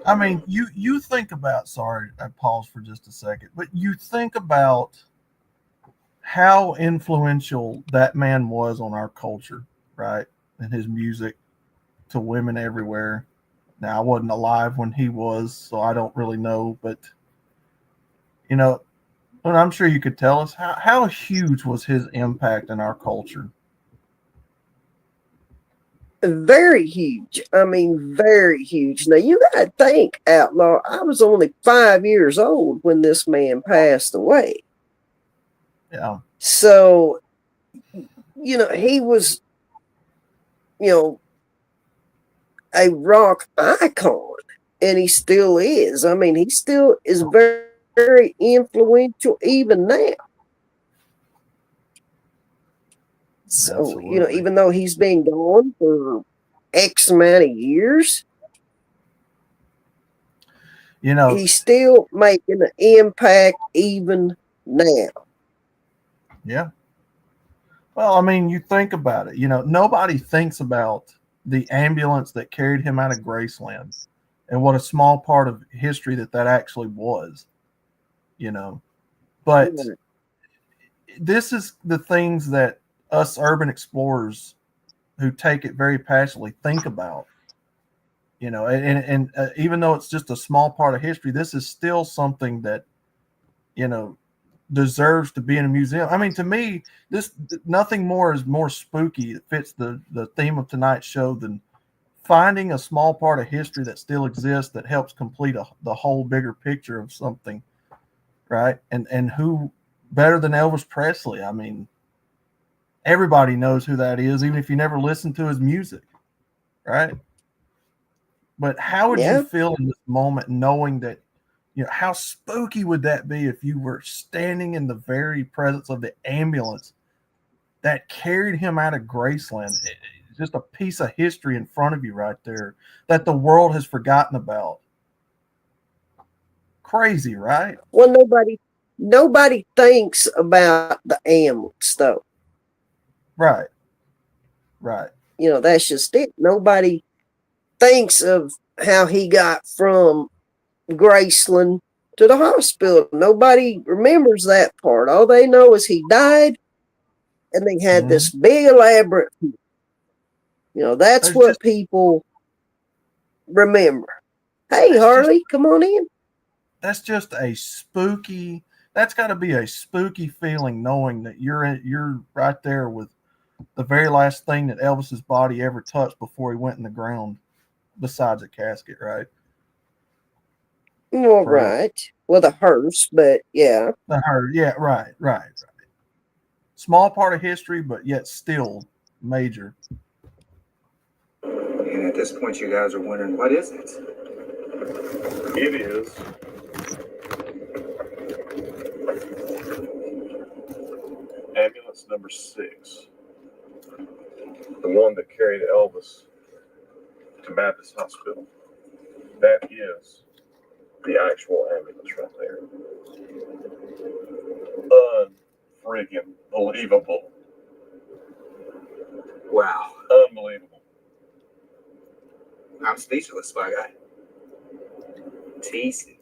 I mean, you think about, sorry, I paused for just a second, but you think about how influential that man was on our culture, right? And his music to women everywhere. Now, I wasn't alive when he was, so I don't really know, but, you know, and I'm sure you could tell us how huge was his impact in our culture. Very huge. I mean, very huge. Now, you got to think, Outlaw, I was only 5 years old when this man passed away. Yeah. So, you know, he was, you know, a rock icon, and he still is. I mean, he still is very, very influential even now. So, Absolutely. you know, even though he's been gone for X amount of years, you know, he's still making an impact even now. Yeah. Well, I mean, you think about it. You know, nobody thinks about the ambulance that carried him out of Graceland and what a small part of history that actually was, you know. But this is the things that us urban explorers who take it very passionately think about, you know, and even though it's just a small part of history, this is still something that, you know, deserves to be in a museum. I mean, to me, this nothing more is more spooky. It fits the theme of tonight's show than finding a small part of history that still exists that helps complete the whole bigger picture of something, right? And who better than Elvis Presley? I mean, everybody knows who that is, even if you never listened to his music, right? But how would you feel in this moment knowing that, you know, how spooky would that be if you were standing in the very presence of the ambulance that carried him out of Graceland? It's just a piece of history in front of you right there that the world has forgotten about. Crazy, right? Well, nobody thinks about the ambulance, though. Right. Right. You know, that's just it. Nobody thinks of how he got from Graceland to the hospital. Nobody remembers that part. All they know is he died and they had this big elaborate, you know, that's what people remember. Hey, Harley, come on in. That's just a spooky. That's got to be a spooky feeling, knowing that you're right there with the very last thing that Elvis's body ever touched before he went in the ground, besides a casket, right? Well, right. Well, the hearse, but yeah. Yeah, right. Small part of history, but yet still major. And at this point, you guys are wondering, what is it? It is ambulance number 6, the one that carried Elvis to Baptist Hospital. That is the actual ambulance right there. Unfreaking believable. Wow. Unbelievable. I'm speechless, Spy Guy. TC.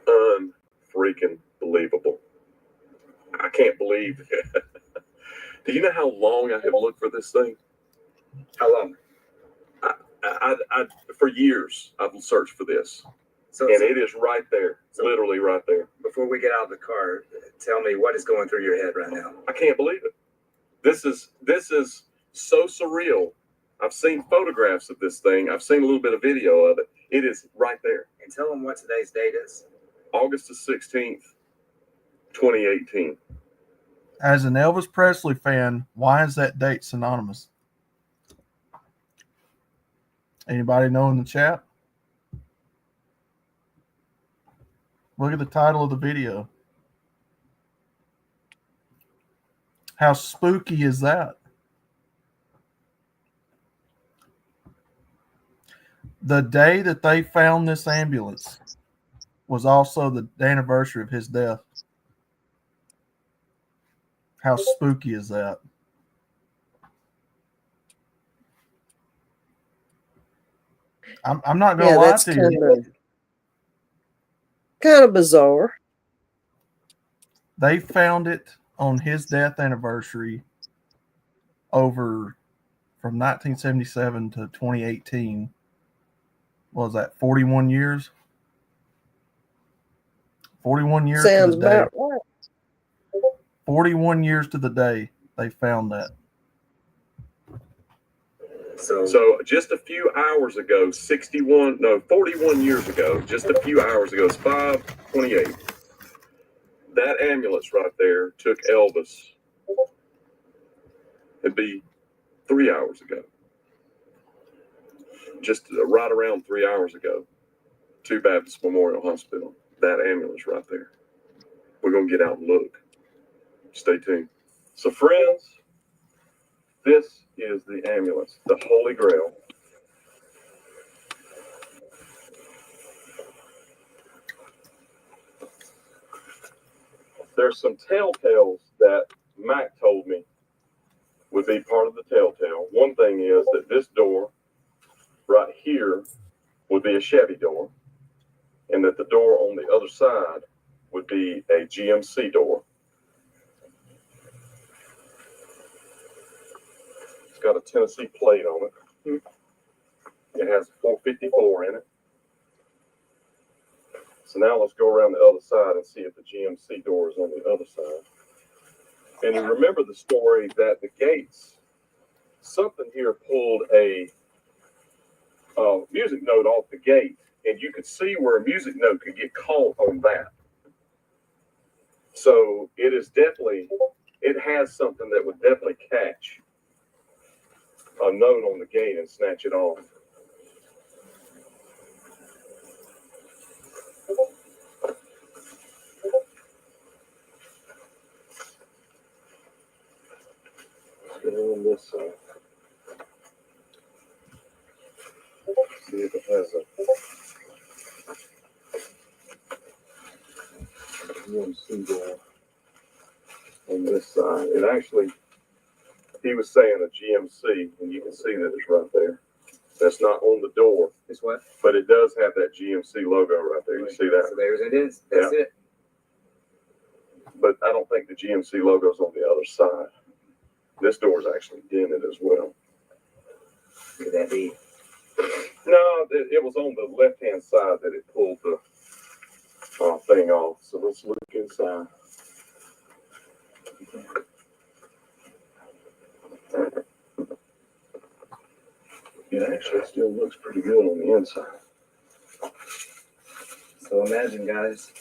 Unfreaking believable. I can't believe it. Do you know how long I have looked for this thing? How long? I for years I've searched for this, and it is right there, literally right there. Before we get out of the car, tell me what is going through your head right now. I can't believe it. This is so surreal. I've seen photographs of this thing. I've seen a little bit of video of it. It is right there. And tell them what today's date is. August the 16th, 2018. As an Elvis Presley fan, why is that date synonymous? Anybody know in the chat? Look at the title of the video. How spooky is that? The day that they found this ambulance was also the anniversary of his death. How spooky is that? I'm not going to lie to you. Kind of bizarre. They found it on his death anniversary over from 1977 to 2018. What was that, 41 years? 41 years Sounds to the day. about right. 41 years to the day they found that. So just a few hours ago, 41 years ago, just a few hours ago, it's 5/28. That ambulance right there took Elvis. It'd be 3 hours ago. Just right around 3 hours ago, to Baptist Memorial Hospital. That ambulance right there. We're going to get out and look. Stay tuned. So, friends, this is the ambulance, the Holy Grail. There's some telltales that Mac told me would be part of the telltale. One thing is that this door right here would be a Chevy door, and that the door on the other side would be a GMC door. It's got a Tennessee plate on it. It has 454 in it. So now let's go around the other side and see if the GMC door is on the other side. And you remember the story that the gates, something here pulled a music note off the gate, and you could see where a music note could get caught on that. So it is definitely, it has something that would definitely catch a note on the gate and snatch it off. Let's get on this side. See if it has a GMC door on this side. It actually, he was saying a GMC, and you can see that it's right there. That's not on the door. It's what? But it does have that GMC logo right there. You see that? So there it is. That's it. But I don't think the GMC logo's on the other side. This door is actually dented as well. Could that be? No, it was on the left-hand side that it pulled the thing off. So let's look inside. It actually still looks pretty good on the inside. So imagine, guys.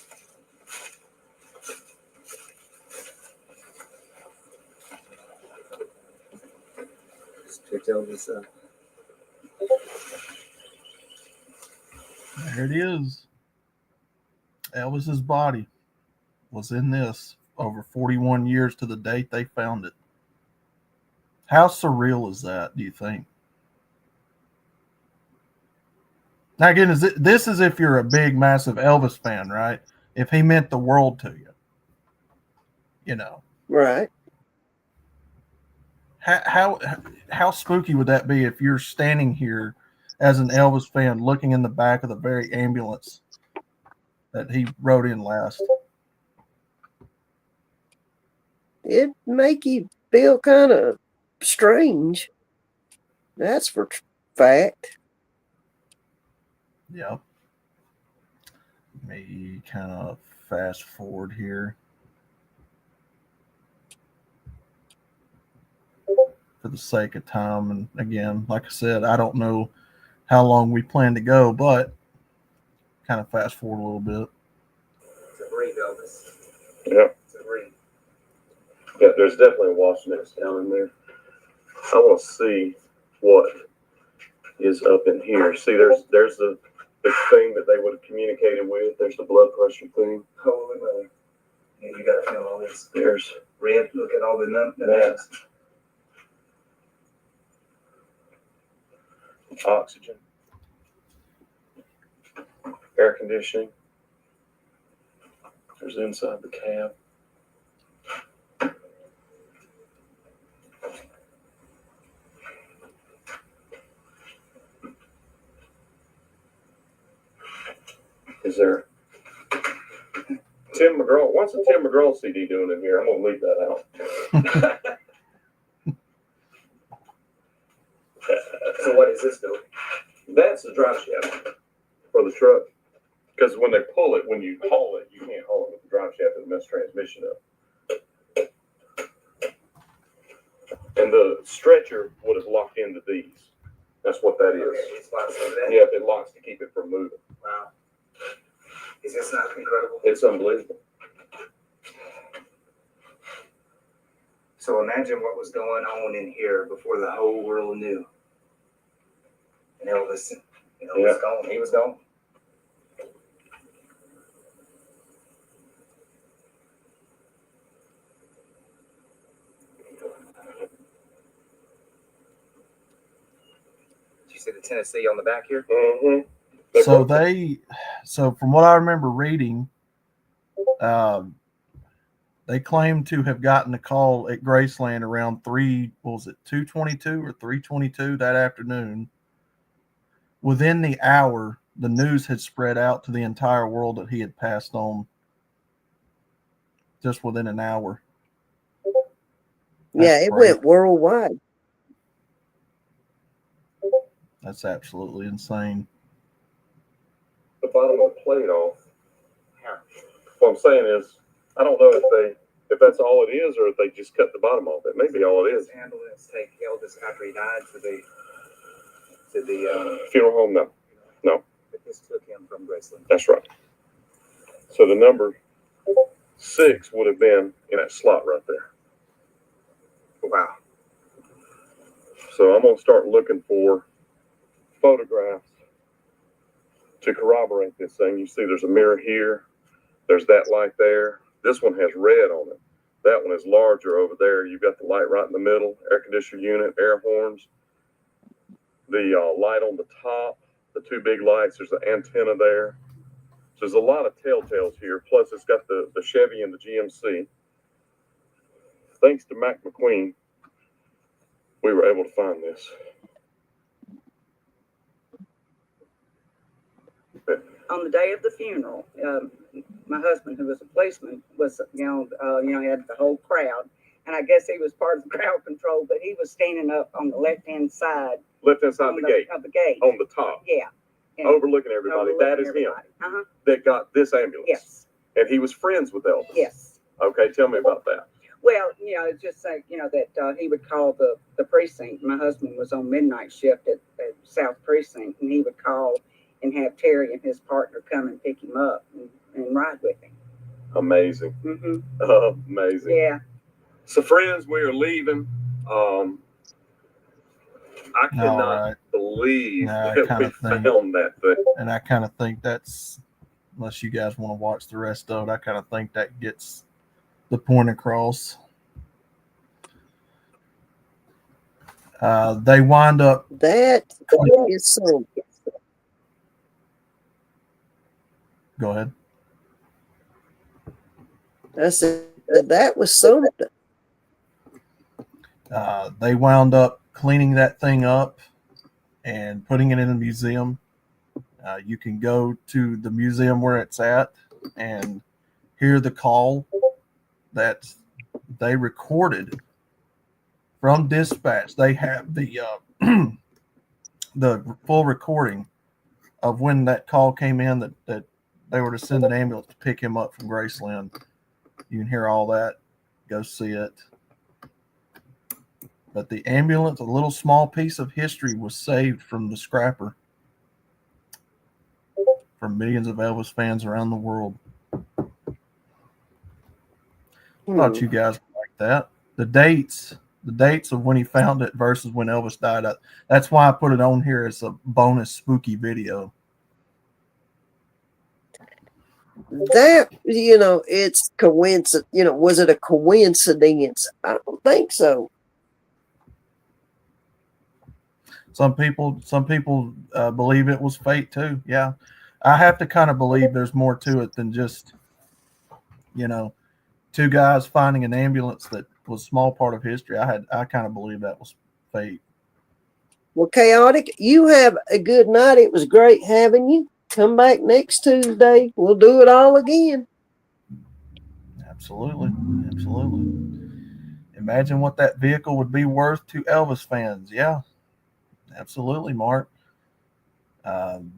Just picked Elvis up. There it is. Elvis's body was in this over 41 years to the date they found it. How surreal is that, do you think? Now, again, this is if you're a big, massive Elvis fan, right? If he meant the world to you. You know. Right. How spooky would that be if you're standing here as an Elvis fan looking in the back of the very ambulance that he rode in last? It'd make you feel kind of strange. That's for fact. Yep. Maybe kind of fast forward here. For the sake of time. And again, like I said, I don't know how long we plan to go, but kind of fast forward a little bit. It's a breed, Elvis. Yeah. It's a breed. Yeah, there's definitely a wash nest down in there. I want to see what is up in here. See, there's the thing that they would have communicated with. There's the blood pressure thing. Holy moly. Yeah, you gotta feel all this. There's Red, look at all the numbers. oxygen, air conditioning. There's inside the cab. Is there Tim McGraw? What's a Tim McGraw CD doing in here? I'm gonna leave that out. So what is this doing? That's the drive shaft for the truck. Because when they pull it, when you haul it, you can't haul it with the drive shaft and mess transmission up. And the stretcher would have locked into these. That's what that is. Okay, it's locked into that? Yeah, it locks to keep it from moving. Wow. Is this not incredible? It's unbelievable. So imagine what was going on in here before the whole world knew. And Elvis was gone. He was gone. Did you see the Tennessee on the back here? Mm-hmm. So from what I remember reading, they claim to have gotten a call at Graceland around 2:22 or 3:22 that afternoon. Within the hour, the news had spread out to the entire world that he had passed on. Just within an hour. Yeah, it went worldwide. That's absolutely insane. The bottom of the plate off. What I'm saying is, I don't know if that's all it is or if they just cut the bottom off. It may be all it is. Ambulance take Elvis after he died to the Funeral home, no. But this took him from Graceland. That's right. So the number 6 would have been in that slot right there. Wow. So I'm going to start looking for photographs to corroborate this thing. You see there's a mirror here. There's that light there. This one has red on it. That one is larger over there. You've got the light right in the middle, air conditioner unit, air horns. The light on the top, the 2 big lights, there's an antenna there. So there's a lot of telltales here. Plus, it's got the Chevy and the GMC. Thanks to Mac McQueen, we were able to find this. On the day of the funeral, my husband, who was a policeman, was, he had the whole crowd, and I guess he was part of the crowd control, but he was standing up on the left-hand side. Left-hand side of the gate. Of the gate. On the top. Yeah. And Overlooking everybody. That is him that got this ambulance. Yes. And he was friends with Elvis. Yes. Okay, tell me about that. Well, it's just like, that he would call the precinct. My husband was on midnight shift at South Precinct, and he would call and have Terry and his partner come and pick him up and ride with him. Amazing. Mm-hmm. Amazing. Yeah. So, friends, we are leaving. I cannot believe that we found that thing. And I kind of think that's, unless you guys want to watch the rest of it, I kind of think that gets the point across. They wind up. That is something. Go ahead. I said that was something. They wound up cleaning that thing up and putting it in a museum. You can go to the museum where it's at and hear the call that they recorded from dispatch. They have the the full recording of when that call came in that they were to send an ambulance to pick him up from Graceland. You can hear all that. Go see it. But the ambulance, a little small piece of history, was saved from the scrapper for millions of Elvis fans around the world. I thought you guys would like that. The dates of when he found it versus when Elvis died. That's why I put it on here as a bonus spooky video. That, it's coincidence. Was it a coincidence? I don't think so. Some people believe it was fate too. Yeah, I have to kind of believe there's more to it than just, two guys finding an ambulance that was a small part of history. I kind of believe that was fate. Well, Chaotic, you have a good night. It was great having you. Come back next Tuesday. We'll do it all again. Absolutely. Imagine what that vehicle would be worth to Elvis fans. Yeah. Absolutely, Mark. I'm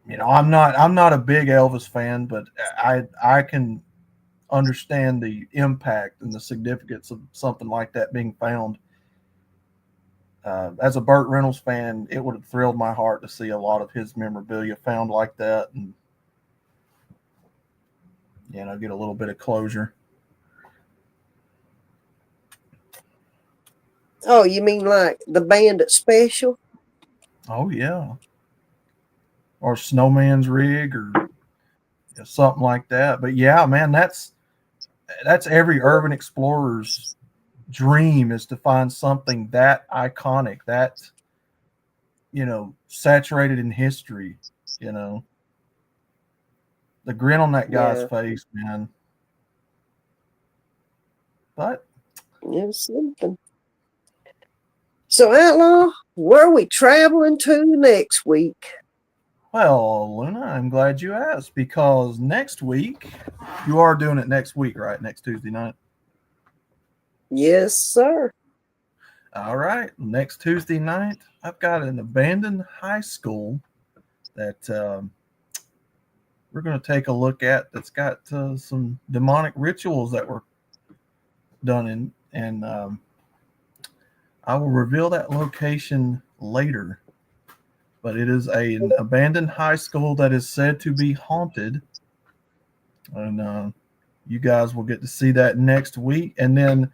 not a big Elvis fan, but I can understand the impact and the significance of something like that being found. As a Burt Reynolds fan, it would have thrilled my heart to see a lot of his memorabilia found like that, and get a little bit of closure. Oh, you mean like the Bandit Special? Oh, yeah. Or Snowman's Rig or something like that. But yeah, man, that's every urban explorer's dream, is to find something that iconic, that, saturated in history, The grin on that guy's face, man. But it was something. So, Outlaw, where are we traveling to next week? Well, Luna, I'm glad you asked, because next week, you are doing it next week, right? Next Tuesday night? Yes, sir. All right. Next Tuesday night, I've got an abandoned high school that we're going to take a look at that's got some demonic rituals that were done in, and I will reveal that location later, but it is an abandoned high school that is said to be haunted, and you guys will get to see that next week. And then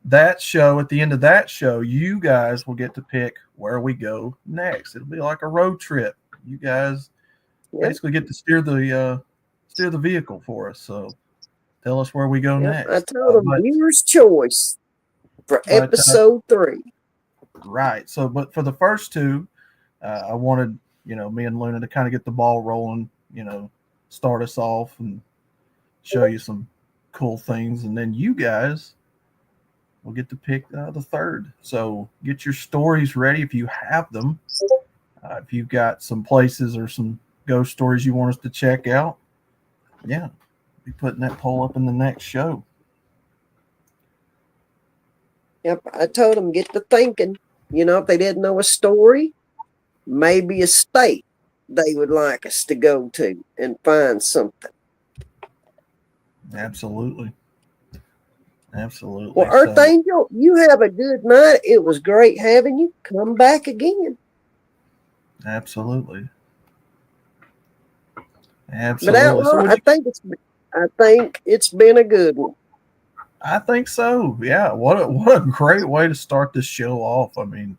that show, at the end of that show, you guys will get to pick where we go next. It'll be like a road trip. You guys basically get to steer the vehicle for us. So tell us where we go next. I told them viewer's choice for episode 3. Right. So, but for the first two, I wanted, me and Luna to kind of get the ball rolling, start us off and show you some cool things. And then you guys will get to pick the third. So get your stories ready if you have them. If you've got some places or some ghost stories you want us to check out, be putting that poll up in the next show. Yep, I told them get to thinking. You know, if they didn't know a story, maybe a state they would like us to go to and find something. Absolutely. Absolutely. Well, Earth Angel, you have a good night. It was great having you. Come back again. Absolutely. But Absolutely. Outlaw, I think it's been a good one. I think so. Yeah. What a great way to start this show off. I mean,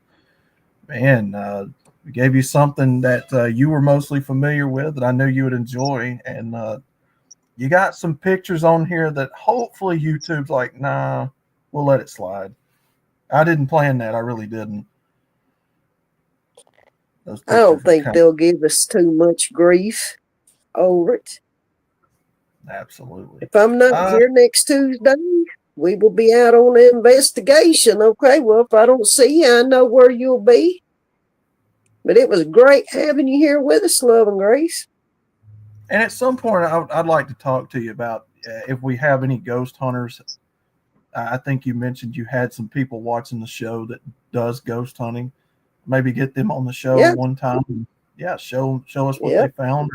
man, we gave you something that you were mostly familiar with that I knew you would enjoy, and you got some pictures on here that hopefully YouTube's like, nah, we'll let it slide. I didn't plan that. I really didn't. I don't think they'll give us too much grief over it. Absolutely. If I'm not here next Tuesday, we will be out on an investigation. Okay, well, if I don't see you, I know where you'll be. But it was great having you here with us, Love and Grace. And at some point, I'd like to talk to you about if we have any ghost hunters. I think you mentioned you had some people watching the show that does ghost hunting. Maybe get them on the show one time. And, show us what they found.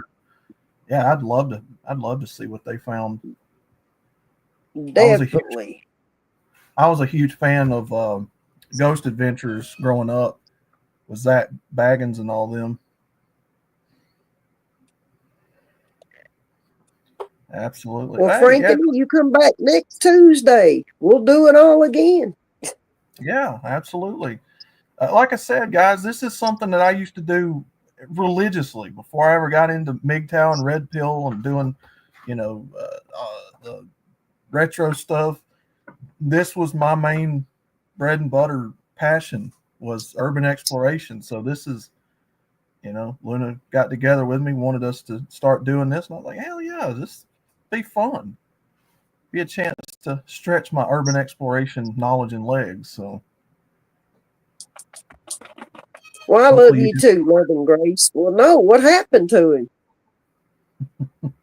Yeah, I'd love to see what they found. Definitely. I was a huge fan of Ghost Adventures growing up with Zach Baggins and all them. Absolutely. Well, Frankie, you come back next Tuesday. We'll do it all again. Yeah, absolutely. Like I said, guys, this is something that I used to do religiously before I ever got into MGTOW and Red Pill and doing, the retro stuff. This was my main bread and butter passion, was urban exploration. So this is, Luna got together with me, wanted us to start doing this. And I was like, hell yeah, this be fun. Be a chance to stretch my urban exploration knowledge and legs. So. Well, I love you too, Love and Grace. Well, no, what happened to him?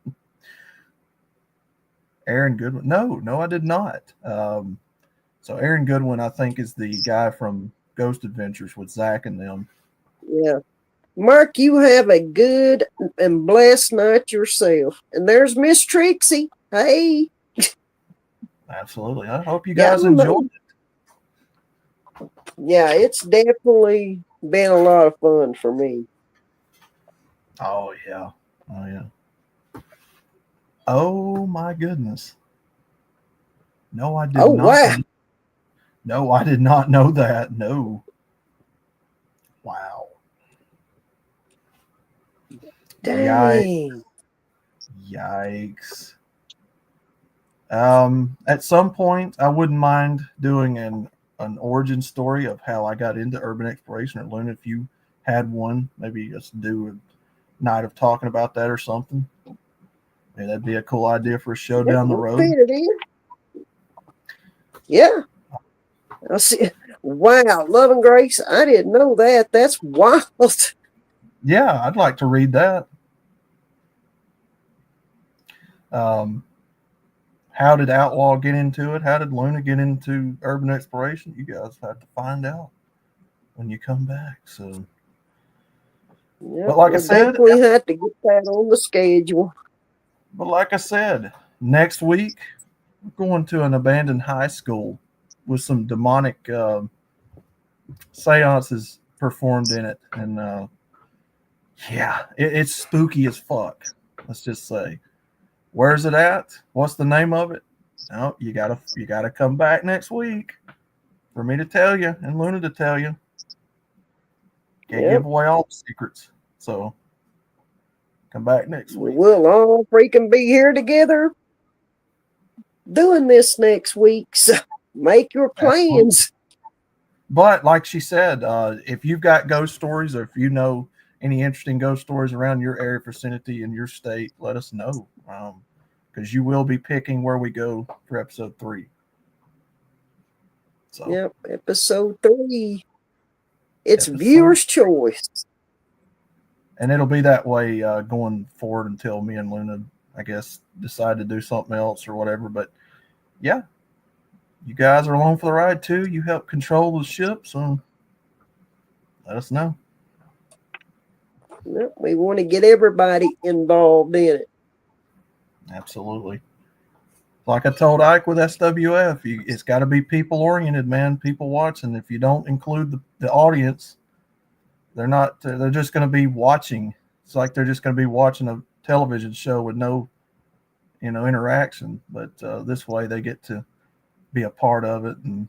Aaron Goodwin. No, I did not. So Aaron Goodwin, I think, is the guy from Ghost Adventures with Zach and them. Yeah. Mark, you have a good and blessed night yourself. And there's Miss Trixie. Hey. Absolutely. I hope you guys enjoyed it. Yeah, it's definitely been a lot of fun for me. Oh, yeah. Oh, my goodness. No, I did not. Wow. No, I did not know that. No. Wow. Dang. Yikes. At some point, I wouldn't mind doing an origin story of how I got into urban exploration. Or Luna, if you had one, maybe just do a night of talking about that or something. Maybe that'd be a cool idea for a show down the road. Yeah. I'll see. Wow, Love and Grace. I didn't know that. That's wild. Yeah, I'd like to read that. How did Outlaw get into it? How did Luna get into urban exploration? You guys have to find out when you come back. So, but like I said, we have to get that on the schedule. But like I said, next week we're going to an abandoned high school with some demonic seances performed in it, and it's spooky as fuck. Let's just say. Where's it at? What's the name of it? No, you gotta come back next week for me to tell you and Luna to tell you. Can't give away all the secrets. So come back next week. We'll all freaking be here together doing this next week. So make your plans. Absolutely. But like she said, if you've got ghost stories or if you know any interesting ghost stories around your area vicinity in your state, let us know. Because you will be picking where we go for episode 3. So. Yep, episode 3. It's viewer's choice. And it'll be that way going forward until me and Luna, I guess, decide to do something else or whatever. But yeah, you guys are along for the ride too, you help control the ship, so let us know. Yep, we want to get everybody involved in it. Absolutely. Like I told Ike with SWF, it's got to be people oriented, man. People watching. If you don't include the audience, they're just going to be watching. It's like they're just going to be watching a television show with no, interaction. But this way they get to be a part of it. And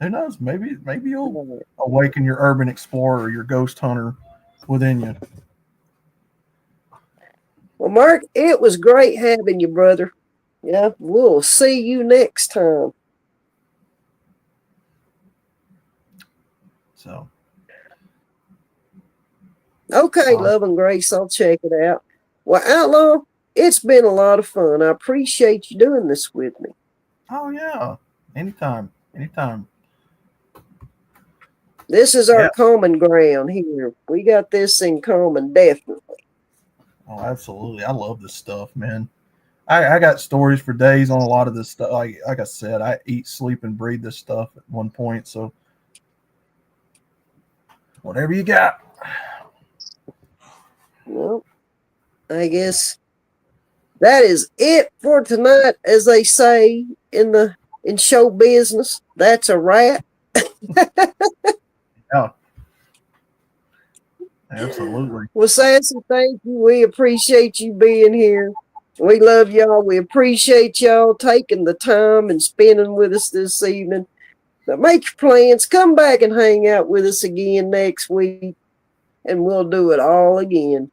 who knows, maybe you'll awaken your urban explorer, your ghost hunter within you. Well, Mark, it was great having you, brother. Yeah, we'll see you next time. So. Okay, Love and Grace, I'll check it out. Well, Outlaw, it's been a lot of fun. I appreciate you doing this with me. Oh, yeah. Anytime. This is our common ground here. We got this in common, definitely. Oh, absolutely. I love this stuff, man. I got stories for days on a lot of this stuff. Like I said, I eat, sleep, and breathe this stuff at one point. So whatever you got. Well, I guess that is it for tonight, as they say in show business. That's a wrap. Yeah. Absolutely. Well, Sassy, thank you. We appreciate you being here. We love y'all. We appreciate y'all taking the time and spending with us this evening. Now make your plans. Come back and hang out with us again next week, and we'll do it all again.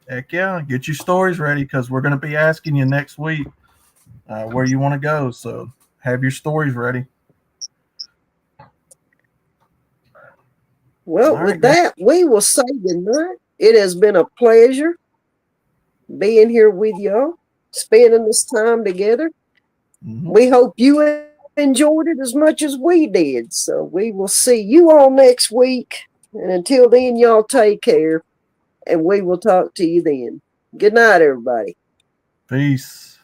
Heck yeah. Get your stories ready, because we're going to be asking you next week where you want to go. So have your stories ready. Well, with that, we will say goodnight. It has been a pleasure being here with y'all, spending this time together. Mm-hmm. We hope you enjoyed it as much as we did. So we will see you all next week. And until then, y'all take care. And we will talk to you then. Good night, everybody. Peace.